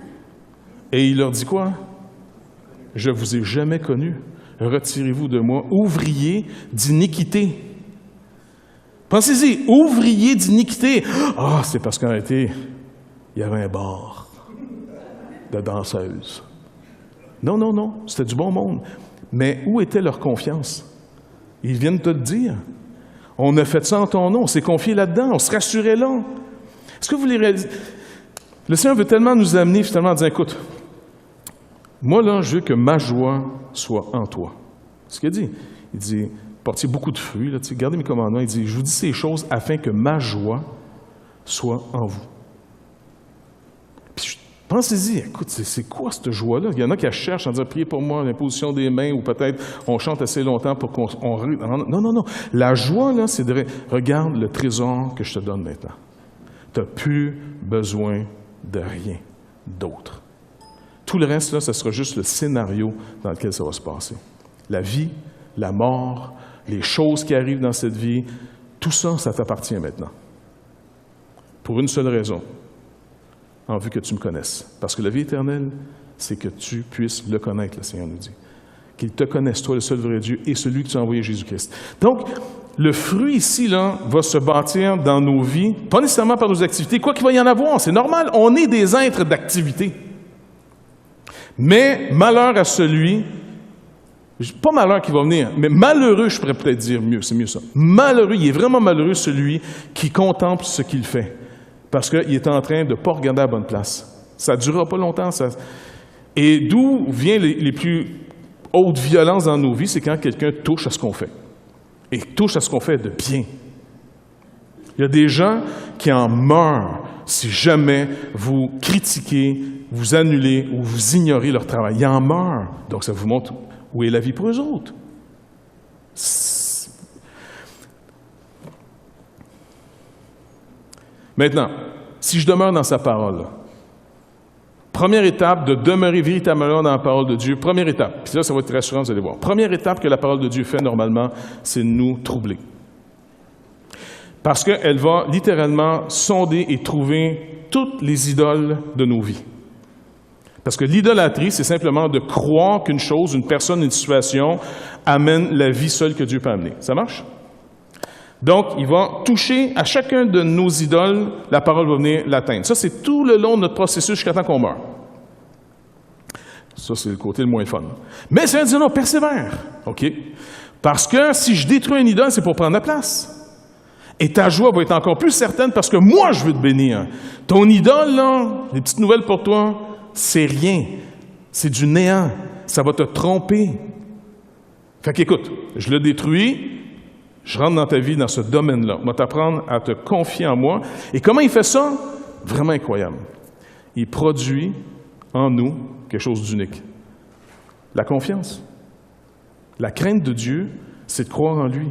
Et il leur dit quoi? Je ne vous ai jamais connu. Retirez-vous de moi, ouvrier d'iniquité. Pensez-y, ouvrier d'iniquité. Ah, c'est parce qu'en réalité, il y avait un bar de danseuses. Non, non, non, c'était du bon monde. Mais où était leur confiance? Ils viennent te le dire. On a fait ça en ton nom, on s'est confié là-dedans, on se rassurait là. Est-ce que vous voulez réaliser? Le Seigneur veut tellement nous amener finalement en disant, écoute, moi là, je veux que ma joie soit en toi. C'est ce qu'il a dit. Il dit, portez beaucoup de fruits, là, gardez mes commandements. Il dit, je vous dis ces choses afin que ma joie soit en vous. Puis pensez-y, écoute, c'est quoi cette joie-là? Il y en a qui la cherchent en disant, priez pour moi, l'imposition des mains, ou peut-être on chante assez longtemps pour qu'on... Non, non, non. La joie, là, c'est de... Regarde le trésor que je te donne maintenant. Tu n'as plus besoin de rien d'autre. Tout le reste, là, ce sera juste le scénario dans lequel ça va se passer. La vie, la mort, les choses qui arrivent dans cette vie, tout ça, ça t'appartient maintenant. Pour une seule raison, en vue que tu me connaisses. Parce que la vie éternelle, c'est que tu puisses le connaître, le Seigneur nous dit. Qu'il te connaisse, toi, le seul vrai Dieu, et celui que tu as envoyé, Jésus-Christ. Donc, le fruit ici, là, va se bâtir dans nos vies, pas nécessairement par nos activités, quoi qu'il va y en avoir, c'est normal, on est des êtres d'activité. Mais malheur à celui, pas malheur qui va venir, mais malheureux, je pourrais peut-être dire mieux, c'est mieux ça. Malheureux, il est vraiment malheureux celui qui contemple ce qu'il fait, parce qu'il est en train de ne pas regarder à la bonne place. Ça ne durera pas longtemps. Et d'où vient les plus haute violence dans nos vies, c'est quand quelqu'un touche à ce qu'on fait. Et touche à ce qu'on fait de bien. Il y a des gens qui en meurent si jamais vous critiquez, vous annulez ou vous ignorez leur travail. Ils en meurent. Donc ça vous montre où est la vie pour eux autres. Maintenant, si je demeure dans sa parole, première étape de demeurer véritablement dans la parole de Dieu. Première étape. Puis là, ça va être rassurant, vous allez voir. Première étape que la parole de Dieu fait normalement, c'est de nous troubler. Parce qu'elle va littéralement sonder et trouver toutes les idoles de nos vies. Parce que l'idolâtrie, c'est simplement de croire qu'une chose, une personne, une situation amène la vie seule que Dieu peut amener. Ça marche? Donc, il va toucher à chacun de nos idoles, la parole va venir l'atteindre. Ça, c'est tout le long de notre processus jusqu'à temps qu'on meurt. Ça, c'est le côté le moins fun. Mais ça veut dire non, persévère. OK? Parce que si je détruis une idole, c'est pour prendre la place. Et ta joie va être encore plus certaine parce que moi, je veux te bénir. Ton idole, là, les petites nouvelles pour toi, c'est rien. C'est du néant. Ça va te tromper. Fait qu'écoute, je le détruis. Je rentre dans ta vie, dans ce domaine-là. On va t'apprendre à te confier en moi. Et comment il fait ça? Vraiment incroyable. Il produit en nous quelque chose d'unique. La confiance. La crainte de Dieu, c'est de croire en lui.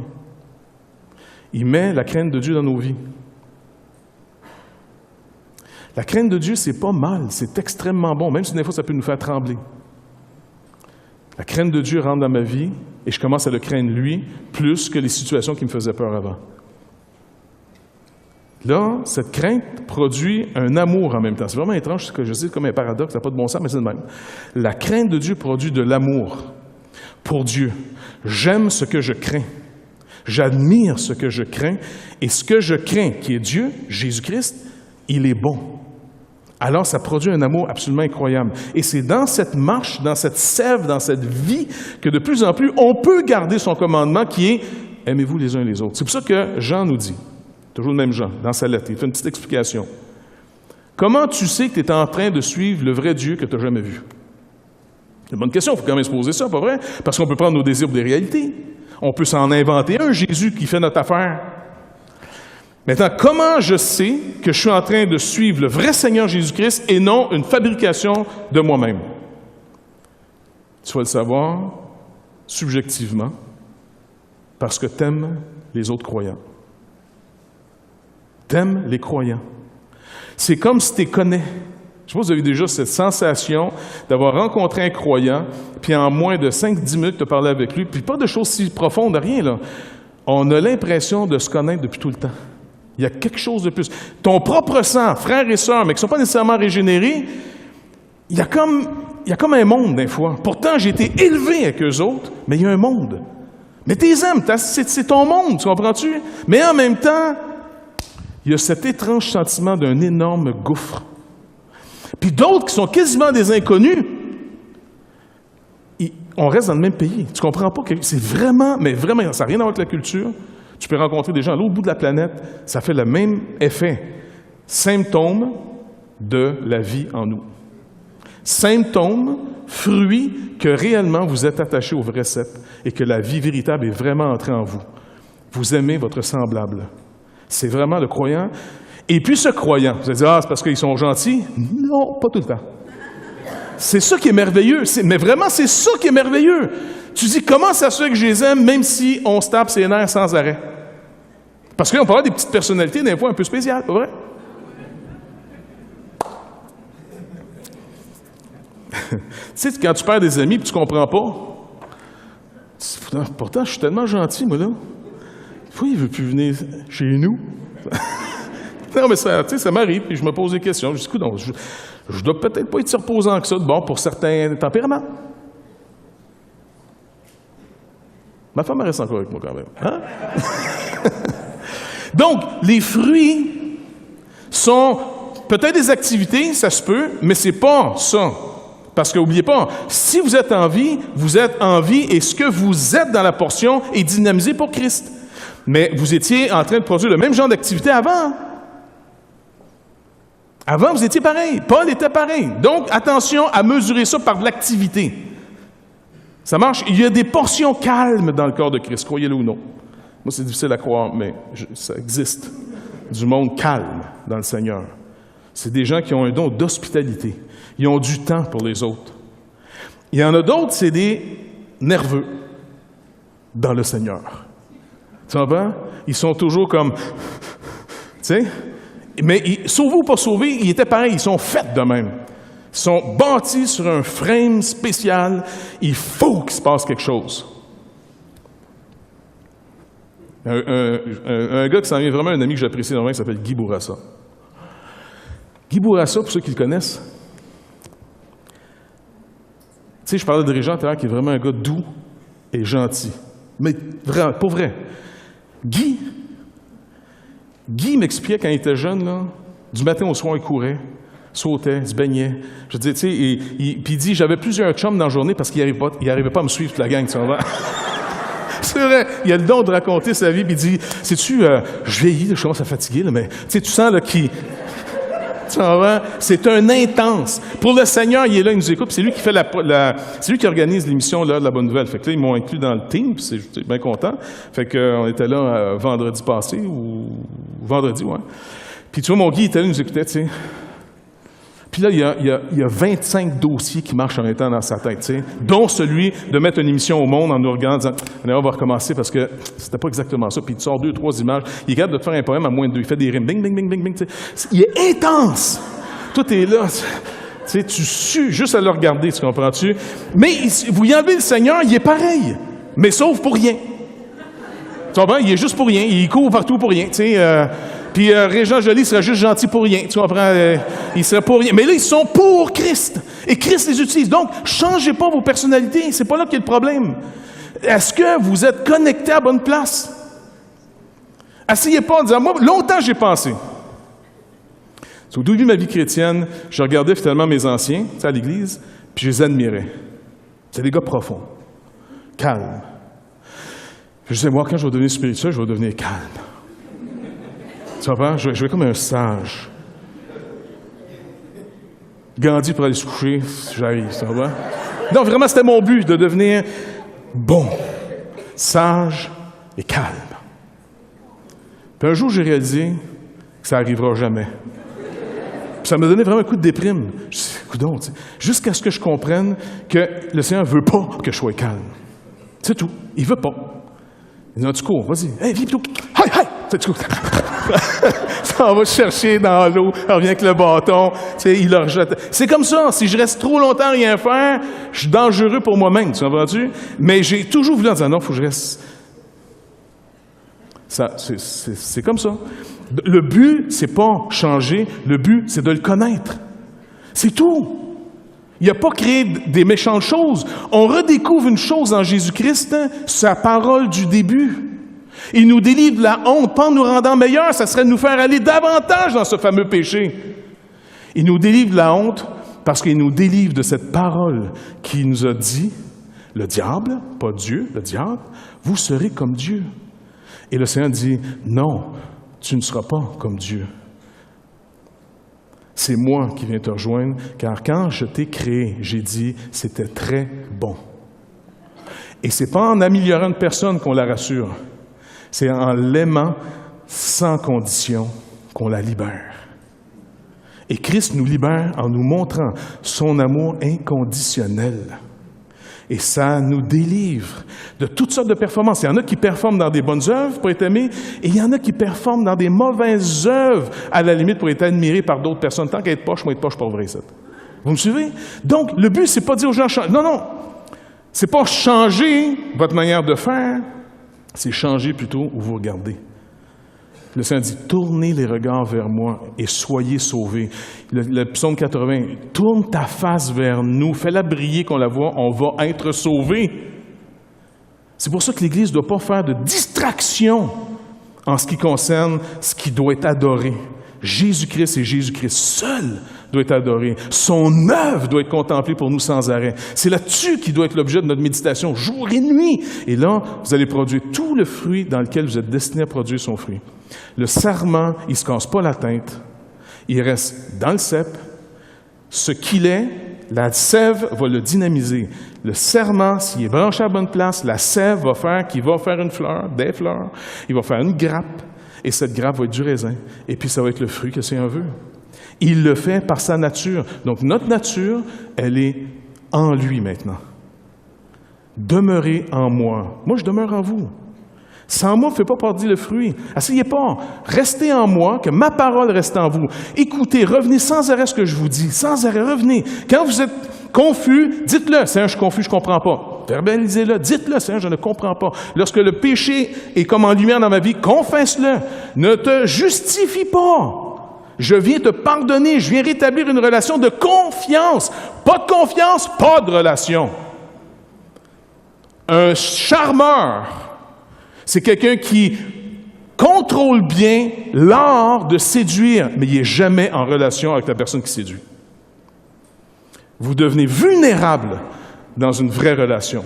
Il met la crainte de Dieu dans nos vies. La crainte de Dieu, c'est pas mal, c'est extrêmement bon, même si des fois ça peut nous faire trembler. La crainte de Dieu rentre dans ma vie et je commence à le craindre lui plus que les situations qui me faisaient peur avant. Là, cette crainte produit un amour en même temps. C'est vraiment étrange ce que je dis, comme un paradoxe, ça n'a pas de bon sens, mais c'est le même. La crainte de Dieu produit de l'amour pour Dieu. J'aime ce que je crains. J'admire ce que je crains. Et ce que je crains, qui est Dieu, Jésus-Christ, il est bon. Alors, ça produit un amour absolument incroyable. Et c'est dans cette marche, dans cette sève, dans cette vie, que de plus en plus, on peut garder son commandement qui est « aimez-vous les uns les autres ». C'est pour ça que Jean nous dit, toujours le même Jean, dans sa lettre, il fait une petite explication. Comment tu sais que tu es en train de suivre le vrai Dieu que tu n'as jamais vu? C'est une bonne question, il faut quand même se poser ça, pas vrai? Parce qu'on peut prendre nos désirs pour des réalités. On peut s'en inventer un Jésus qui fait notre affaire. Maintenant, comment je sais que je suis en train de suivre le vrai Seigneur Jésus-Christ et non une fabrication de moi-même? Tu vas le savoir subjectivement parce que tu aimes les autres croyants. Tu aimes les croyants. C'est comme si tu les connais. Je sais pas si vous avez déjà cette sensation d'avoir rencontré un croyant, puis en moins de 5-10 minutes, tu as parlé avec lui, puis pas de choses si profondes, rien, là. On a l'impression de se connaître depuis tout le temps. Il y a quelque chose de plus. Ton propre sang, frères et sœurs, mais qui ne sont pas nécessairement régénérés, il y a comme un monde, des fois. Pourtant, j'ai été élevé avec eux autres, mais il y a un monde. Mais tu les aimes, c'est ton monde, tu comprends-tu? Mais en même temps, il y a cet étrange sentiment d'un énorme gouffre. Puis d'autres qui sont quasiment des inconnus, on reste dans le même pays. Tu comprends pas que c'est vraiment, mais vraiment, ça n'a rien à voir avec la culture. Tu peux rencontrer des gens à l'autre bout de la planète, ça fait le même effet. Symptôme de la vie en nous. Symptôme, fruit que réellement vous êtes attaché au vrai cep et que la vie véritable est vraiment entrée en vous. Vous aimez votre semblable. C'est vraiment le croyant. Et puis ce croyant, vous allez dire, ah, c'est parce qu'ils sont gentils? Non, pas tout le temps. C'est ça qui est merveilleux. Mais vraiment, c'est ça qui est merveilleux. Tu dis, comment ça se fait que je les aime, même si on se tape ses nerfs sans arrêt? Parce qu'on peut avoir des petites personnalités, des fois, un peu spéciales, pas vrai? Tu sais, quand tu perds des amis et tu comprends pas, pourtant, je suis tellement gentil, moi, là. Pourquoi il ne veut plus venir chez nous? Non, mais ça m'arrive, puis je me pose des questions. Je dis, écoute, je dois peut-être pas être si reposant que ça, bon, pour certains tempéraments. Ma femme reste encore avec moi quand même. Hein? Donc, les fruits sont peut-être des activités, ça se peut, mais c'est pas ça. Parce que, n'oubliez pas, si vous êtes en vie et ce que vous êtes dans la portion est dynamisé pour Christ. Mais vous étiez en train de produire le même genre d'activité avant. Avant, vous étiez pareil. Paul était pareil. Donc, attention à mesurer ça par de l'activité. Ça marche. Il y a des portions calmes dans le corps de Christ, croyez-le ou non. Moi, c'est difficile à croire, mais ça existe. Du monde calme dans le Seigneur. C'est des gens qui ont un don d'hospitalité. Ils ont du temps pour les autres. Il y en a d'autres, c'est des nerveux dans le Seigneur. Tu comprends? Ils sont toujours comme... Tu sais? Mais sauvés ou pas sauvés, ils étaient pareils. Ils sont faits de même. Ils sont bâtis sur un frame spécial. Il faut qu'il se passe quelque chose. Un gars qui s'en vient vraiment, un ami que j'apprécie énormément, qui s'appelle Guy Bourassa. Guy Bourassa, pour ceux qui le connaissent, tu sais, je parlais de Régent tout à l'heure, qui est vraiment un gars doux et gentil. Mais vraiment, pour vrai. Guy m'expliquait quand il était jeune, là, du matin au soir, il courait, sautait, se baignait. Je dis, tu sais, puis il dit, j'avais plusieurs chums dans la journée parce qu'il n'arrivait pas à me suivre toute la gang, tu vois. C'est vrai, il a le don de raconter sa vie, puis il dit, sais-tu, je vieillis, je commence à fatiguer, là, mais tu sais, tu sens là, qu'il... Tu vois, c'est un intense. Pour le Seigneur, il est là, il nous écoute, puis c'est lui qui fait c'est lui qui organise l'émission là, de la Bonne Nouvelle. Fait que là, ils m'ont inclus dans le team, puis j'étais bien content. Fait qu'on était là vendredi passé, ou vendredi, ouais. Puis tu vois, mon Guy était là, il nous écoutait, tu sais. Puis là, il y a 25 dossiers qui marchent en même temps dans sa tête, tu sais, dont celui de mettre une émission au monde en nous regardant, en disant « on va recommencer parce que c'était pas exactement ça. » Puis il te sort 2, 3 images. Il est capable de te faire un poème à moins de 2. Il fait des rimes. Bing, bing, bing, bing, bing. Tu sais. Il est intense. Toi, t'es là. Tu sais, tu sues juste à le regarder, tu comprends-tu? Mais vous y enlevez le Seigneur, il est pareil. Mais sauf pour rien. Tu comprends? Il est juste pour rien. Il court partout pour rien, tu sais. Puis Régent Joly serait juste gentil pour rien. Tu comprends? Il serait pour rien. Mais là, ils sont pour Christ. Et Christ les utilise. Donc, changez pas vos personnalités. C'est pas là qu'il y a le problème. Est-ce que vous êtes connectés à la bonne place? Asseyez pas en disant, moi, longtemps j'ai pensé. Au début de ma vie chrétienne, je regardais finalement mes anciens, tu sais, à l'église, puis je les admirais. C'est des gars profonds, calmes. Je disais, moi, quand je vais devenir spirituel, je vais devenir calme. Tu comprends? Je vais comme un sage. Gandhi pour aller se coucher, j'arrive, tu comprends? Non, vraiment, c'était mon but, de devenir bon, sage et calme. Puis un jour, j'ai réalisé que ça n'arrivera jamais. Puis ça m'a donné vraiment un coup de déprime. Je dis, coudonc, jusqu'à ce que je comprenne que le Seigneur ne veut pas que je sois calme. C'est tout. Il ne veut pas. Il dit, tu cours, vas-y. Hey, viens plutôt. Hi, hi! Tu cours. Ça, on va chercher dans l'eau, on revient avec le bâton, tu sais, il le rejette. C'est comme ça, si je reste trop longtemps à rien faire, je suis dangereux pour moi-même, tu comprends-tu? Mais j'ai toujours voulu en dire, non, il faut que je reste. Ça, c'est comme ça. Le but, c'est pas changer, le but, c'est de le connaître. C'est tout. Il n'a pas créé des méchantes choses. On redécouvre une chose en Jésus-Christ, hein, sa parole du début. Il nous délivre de la honte, pas en nous rendant meilleurs, ça serait de nous faire aller davantage dans ce fameux péché. Il nous délivre de la honte parce qu'il nous délivre de cette parole qui nous a dit, le diable, pas Dieu, le diable, vous serez comme Dieu. Et le Seigneur dit, non, tu ne seras pas comme Dieu. C'est moi qui viens te rejoindre, car quand je t'ai créé, j'ai dit, c'était très bon. Et c'est pas en améliorant une personne qu'on la rassure. C'est en l'aimant sans condition qu'on la libère. Et Christ nous libère en nous montrant son amour inconditionnel. Et ça nous délivre de toutes sortes de performances. Il y en a qui performent dans des bonnes œuvres pour être aimés, et il y en a qui performent dans des mauvaises œuvres, à la limite pour être admirés par d'autres personnes. Tant qu'à être poche, moi être poche pour vrai, ça. Vous me suivez? Donc, le but, c'est pas de dire aux gens, non, non. C'est pas changer votre manière de faire, c'est changer plutôt où vous regardez. Le Seigneur dit, tournez les regards vers moi et soyez sauvés. Le psaume 80, tourne ta face vers nous, fais-la briller qu'on la voit, on va être sauvés. C'est pour ça que l'Église ne doit pas faire de distraction en ce qui concerne ce qui doit être adoré. Jésus-Christ et Jésus-Christ seul doit être adoré. Son œuvre doit être contemplée pour nous sans arrêt. C'est là-dessus qui doit être l'objet de notre méditation, jour et nuit. Et là, vous allez produire tout le fruit dans lequel vous êtes destiné à produire son fruit. Le sarment, il ne se casse pas la tête. Il reste dans le cep. Ce qu'il est, la sève va le dynamiser. Le serment, s'il est branché à la bonne place, la sève va faire qu'il va faire une fleur, des fleurs. Il va faire une grappe. Et cette grappe va être du raisin. Et puis, ça va être le fruit que le Seigneur veut. Il le fait par sa nature. Donc, notre nature, elle est en lui maintenant. Demeurez en moi. Moi, je demeure en vous. Sans moi, ne faites pas partir le fruit. Asseyez pas. Restez en moi, que ma parole reste en vous. Écoutez, revenez sans arrêt ce que je vous dis. Sans arrêt, revenez. Quand vous êtes confus, dites-le. Seigneur, je suis confus, je ne comprends pas. Verbalisez-le. Dites-le, Seigneur, je ne comprends pas. Lorsque le péché est comme en lumière dans ma vie, confesse-le. Ne te justifie pas. Je viens te pardonner. Je viens rétablir une relation de confiance. Pas de confiance, pas de relation. Un charmeur, c'est quelqu'un qui contrôle bien l'art de séduire, mais il n'est jamais en relation avec la personne qui séduit. Vous devenez vulnérable dans une vraie relation.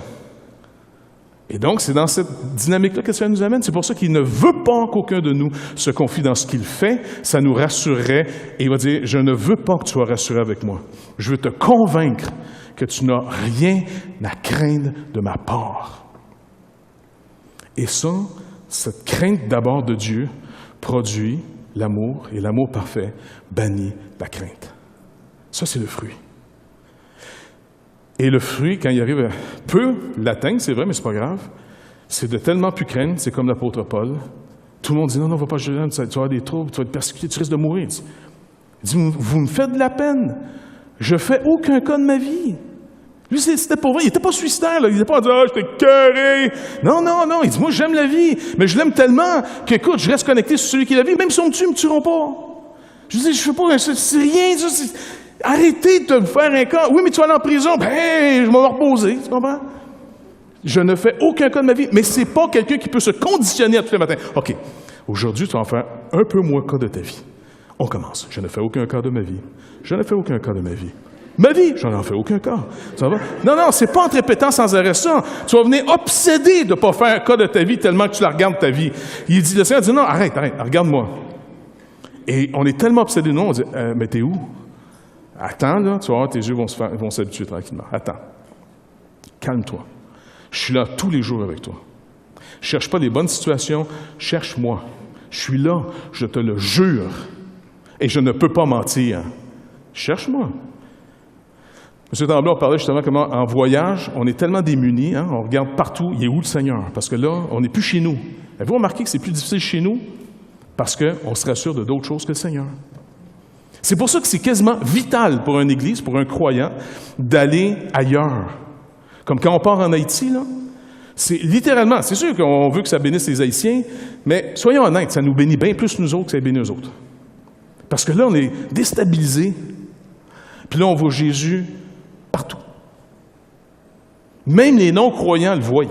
Et donc, c'est dans cette dynamique-là que ça nous amène. C'est pour ça qu'il ne veut pas qu'aucun de nous se confie dans ce qu'il fait. Ça nous rassurerait. Et il va dire, je ne veux pas que tu sois rassuré avec moi. Je veux te convaincre que tu n'as rien à craindre de ma part. Et ça, cette crainte d'abord de Dieu produit l'amour, et l'amour parfait bannit la crainte. Ça, c'est le fruit. Et le fruit, quand il arrive, peut l'atteindre, c'est vrai, mais c'est pas grave. C'est de tellement plus craindre, c'est comme l'apôtre Paul. Tout le monde dit, non, va pas Jérusalem, tu vas avoir des troubles, tu vas être persécuté, tu risques de mourir. Il dit, vous me faites de la peine. Je fais aucun cas de ma vie. Lui, c'était pour vrai. Il n'était pas suicidaire, là. Il n'était pas à dire, je t'ai cœuré. Non. Il dit, moi, j'aime la vie, mais je l'aime tellement que, écoute, je reste connecté sur celui qui la vie. Même si on me tue, ils ne me tueront pas. Je dis, je fais pas, c'est rien, ça. Arrêtez de me faire un cas. Oui, mais tu vas aller en prison. Ben, je vais me reposer, tu comprends? Je ne fais aucun cas de ma vie, mais c'est pas quelqu'un qui peut se conditionner à tous les matins. OK, aujourd'hui, tu vas en faire un peu moins cas de ta vie. On commence. Je ne fais aucun cas de ma vie. Je ne fais aucun cas de ma vie. Ma vie, j'en ai fait aucun cas. Ça va? Non, c'est pas en te répétant sans arrêt ça. Tu vas venir obsédé de ne pas faire un cas de ta vie tellement que tu la regardes ta vie. Le Seigneur dit, non, arrête, regarde-moi. Et on est tellement obsédé, non, on dit, mais t'es où? Attends, là, tu vas voir, tes yeux vont s'habituer tranquillement. Attends. Calme-toi. Je suis là tous les jours avec toi. Je cherche pas des bonnes situations, cherche-moi. Je suis là, je te le jure. Et je ne peux pas mentir. Cherche-moi. M. Tremblay, on parlait justement comment, en voyage, on est tellement démunis, hein, on regarde partout, il est où le Seigneur? Parce que là, on n'est plus chez nous. Avez-vous remarqué que c'est plus difficile chez nous? Parce qu'on se rassure de d'autres choses que le Seigneur. C'est pour ça que c'est quasiment vital pour une Église, pour un croyant, d'aller ailleurs. Comme quand on part en Haïti, là, c'est littéralement, c'est sûr qu'on veut que ça bénisse les Haïtiens, mais soyons honnêtes, ça nous bénit bien plus nous autres que ça bénit eux autres. Parce que là, on est déstabilisés, puis là, on voit Jésus partout. Même les non-croyants le voient.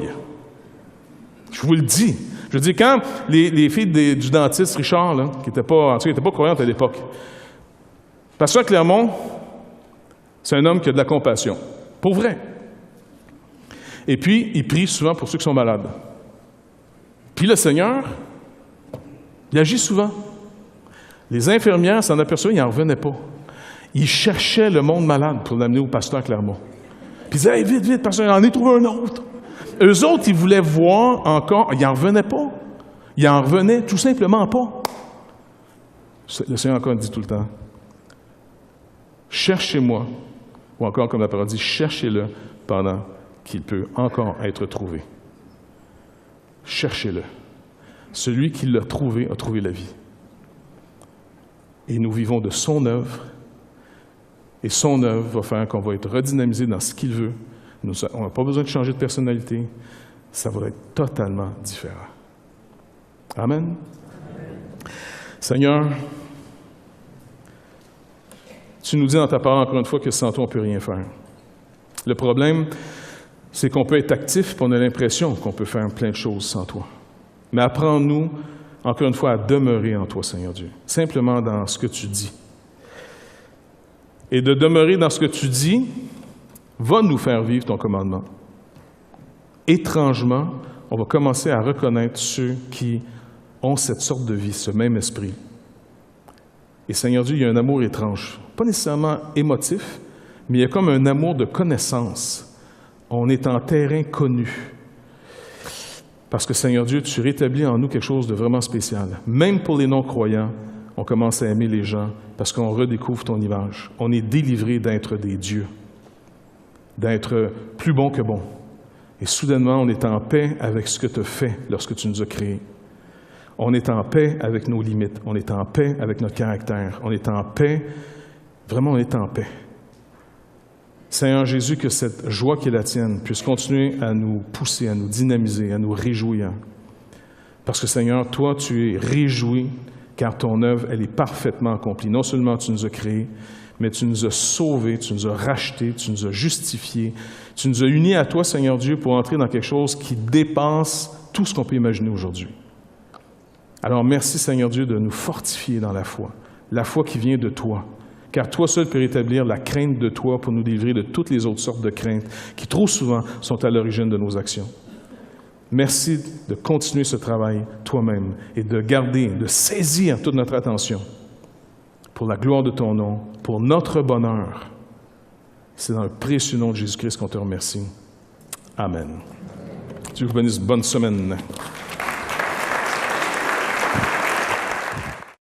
Je vous le dis. Je veux dire, quand les filles du dentiste Richard, là, qui n'étaient pas, en tout cas, n'étaient pas croyantes à l'époque, Pasteur Clermont, c'est un homme qui a de la compassion. Pour vrai. Et puis, il prie souvent pour ceux qui sont malades. Puis le Seigneur, il agit souvent. Les infirmières s'en apercevaient, ils n'en revenaient pas. Ils cherchaient le monde malade pour l'amener au pasteur Clermont. Puis ils disaient, hey, vite, pasteur, il en est trouvé un autre. Eux autres, ils voulaient voir encore, ils n'en revenaient pas. Ils n'en revenaient tout simplement pas. Le Seigneur encore dit tout le temps, cherchez-moi, ou encore comme la parole dit, cherchez-le pendant qu'il peut encore être trouvé. Cherchez-le. Celui qui l'a trouvé a trouvé la vie. Et nous vivons de son œuvre, et son œuvre va faire qu'on va être redynamisé dans ce qu'il veut, On n'a pas besoin de changer de personnalité. Ça va être totalement différent. Amen. Seigneur, tu nous dis dans ta parole encore une fois que sans toi, on ne peut rien faire. Le problème, c'est qu'on peut être actif et on a l'impression qu'on peut faire plein de choses sans toi. Mais apprends-nous, encore une fois, à demeurer en toi, Seigneur Dieu, simplement dans ce que tu dis. Et de demeurer dans ce que tu dis va nous faire vivre ton commandement. Étrangement, on va commencer à reconnaître ceux qui ont cette sorte de vie, ce même esprit. Et Seigneur Dieu, il y a un amour étrange, pas nécessairement émotif, mais il y a comme un amour de connaissance. On est en terrain connu. Parce que Seigneur Dieu, tu rétablis en nous quelque chose de vraiment spécial. Même pour les non-croyants, on commence à aimer les gens parce qu'on redécouvre ton image. On est délivré d'être des dieux, d'être plus bon que bon. Et soudainement, on est en paix avec ce que tu as fait lorsque tu nous as créés. On est en paix avec nos limites. On est en paix avec notre caractère. On est en paix. Vraiment, on est en paix. Seigneur Jésus, que cette joie qui est la tienne puisse continuer à nous pousser, à nous dynamiser, à nous réjouir. Parce que Seigneur, toi, tu es réjoui car ton œuvre, elle est parfaitement accomplie. Non seulement tu nous as créés, mais tu nous as sauvés, tu nous as rachetés, tu nous as justifiés. Tu nous as unis à toi, Seigneur Dieu, pour entrer dans quelque chose qui dépasse tout ce qu'on peut imaginer aujourd'hui. Alors merci, Seigneur Dieu, de nous fortifier dans la foi qui vient de toi. Car toi seul peux rétablir la crainte de toi pour nous délivrer de toutes les autres sortes de craintes qui trop souvent sont à l'origine de nos actions. Merci de continuer ce travail toi-même et de garder, de saisir toute notre attention pour la gloire de ton nom, pour notre bonheur. C'est dans le précieux nom de Jésus-Christ qu'on te remercie. Amen. Dieu vous bénisse. Bonne semaine.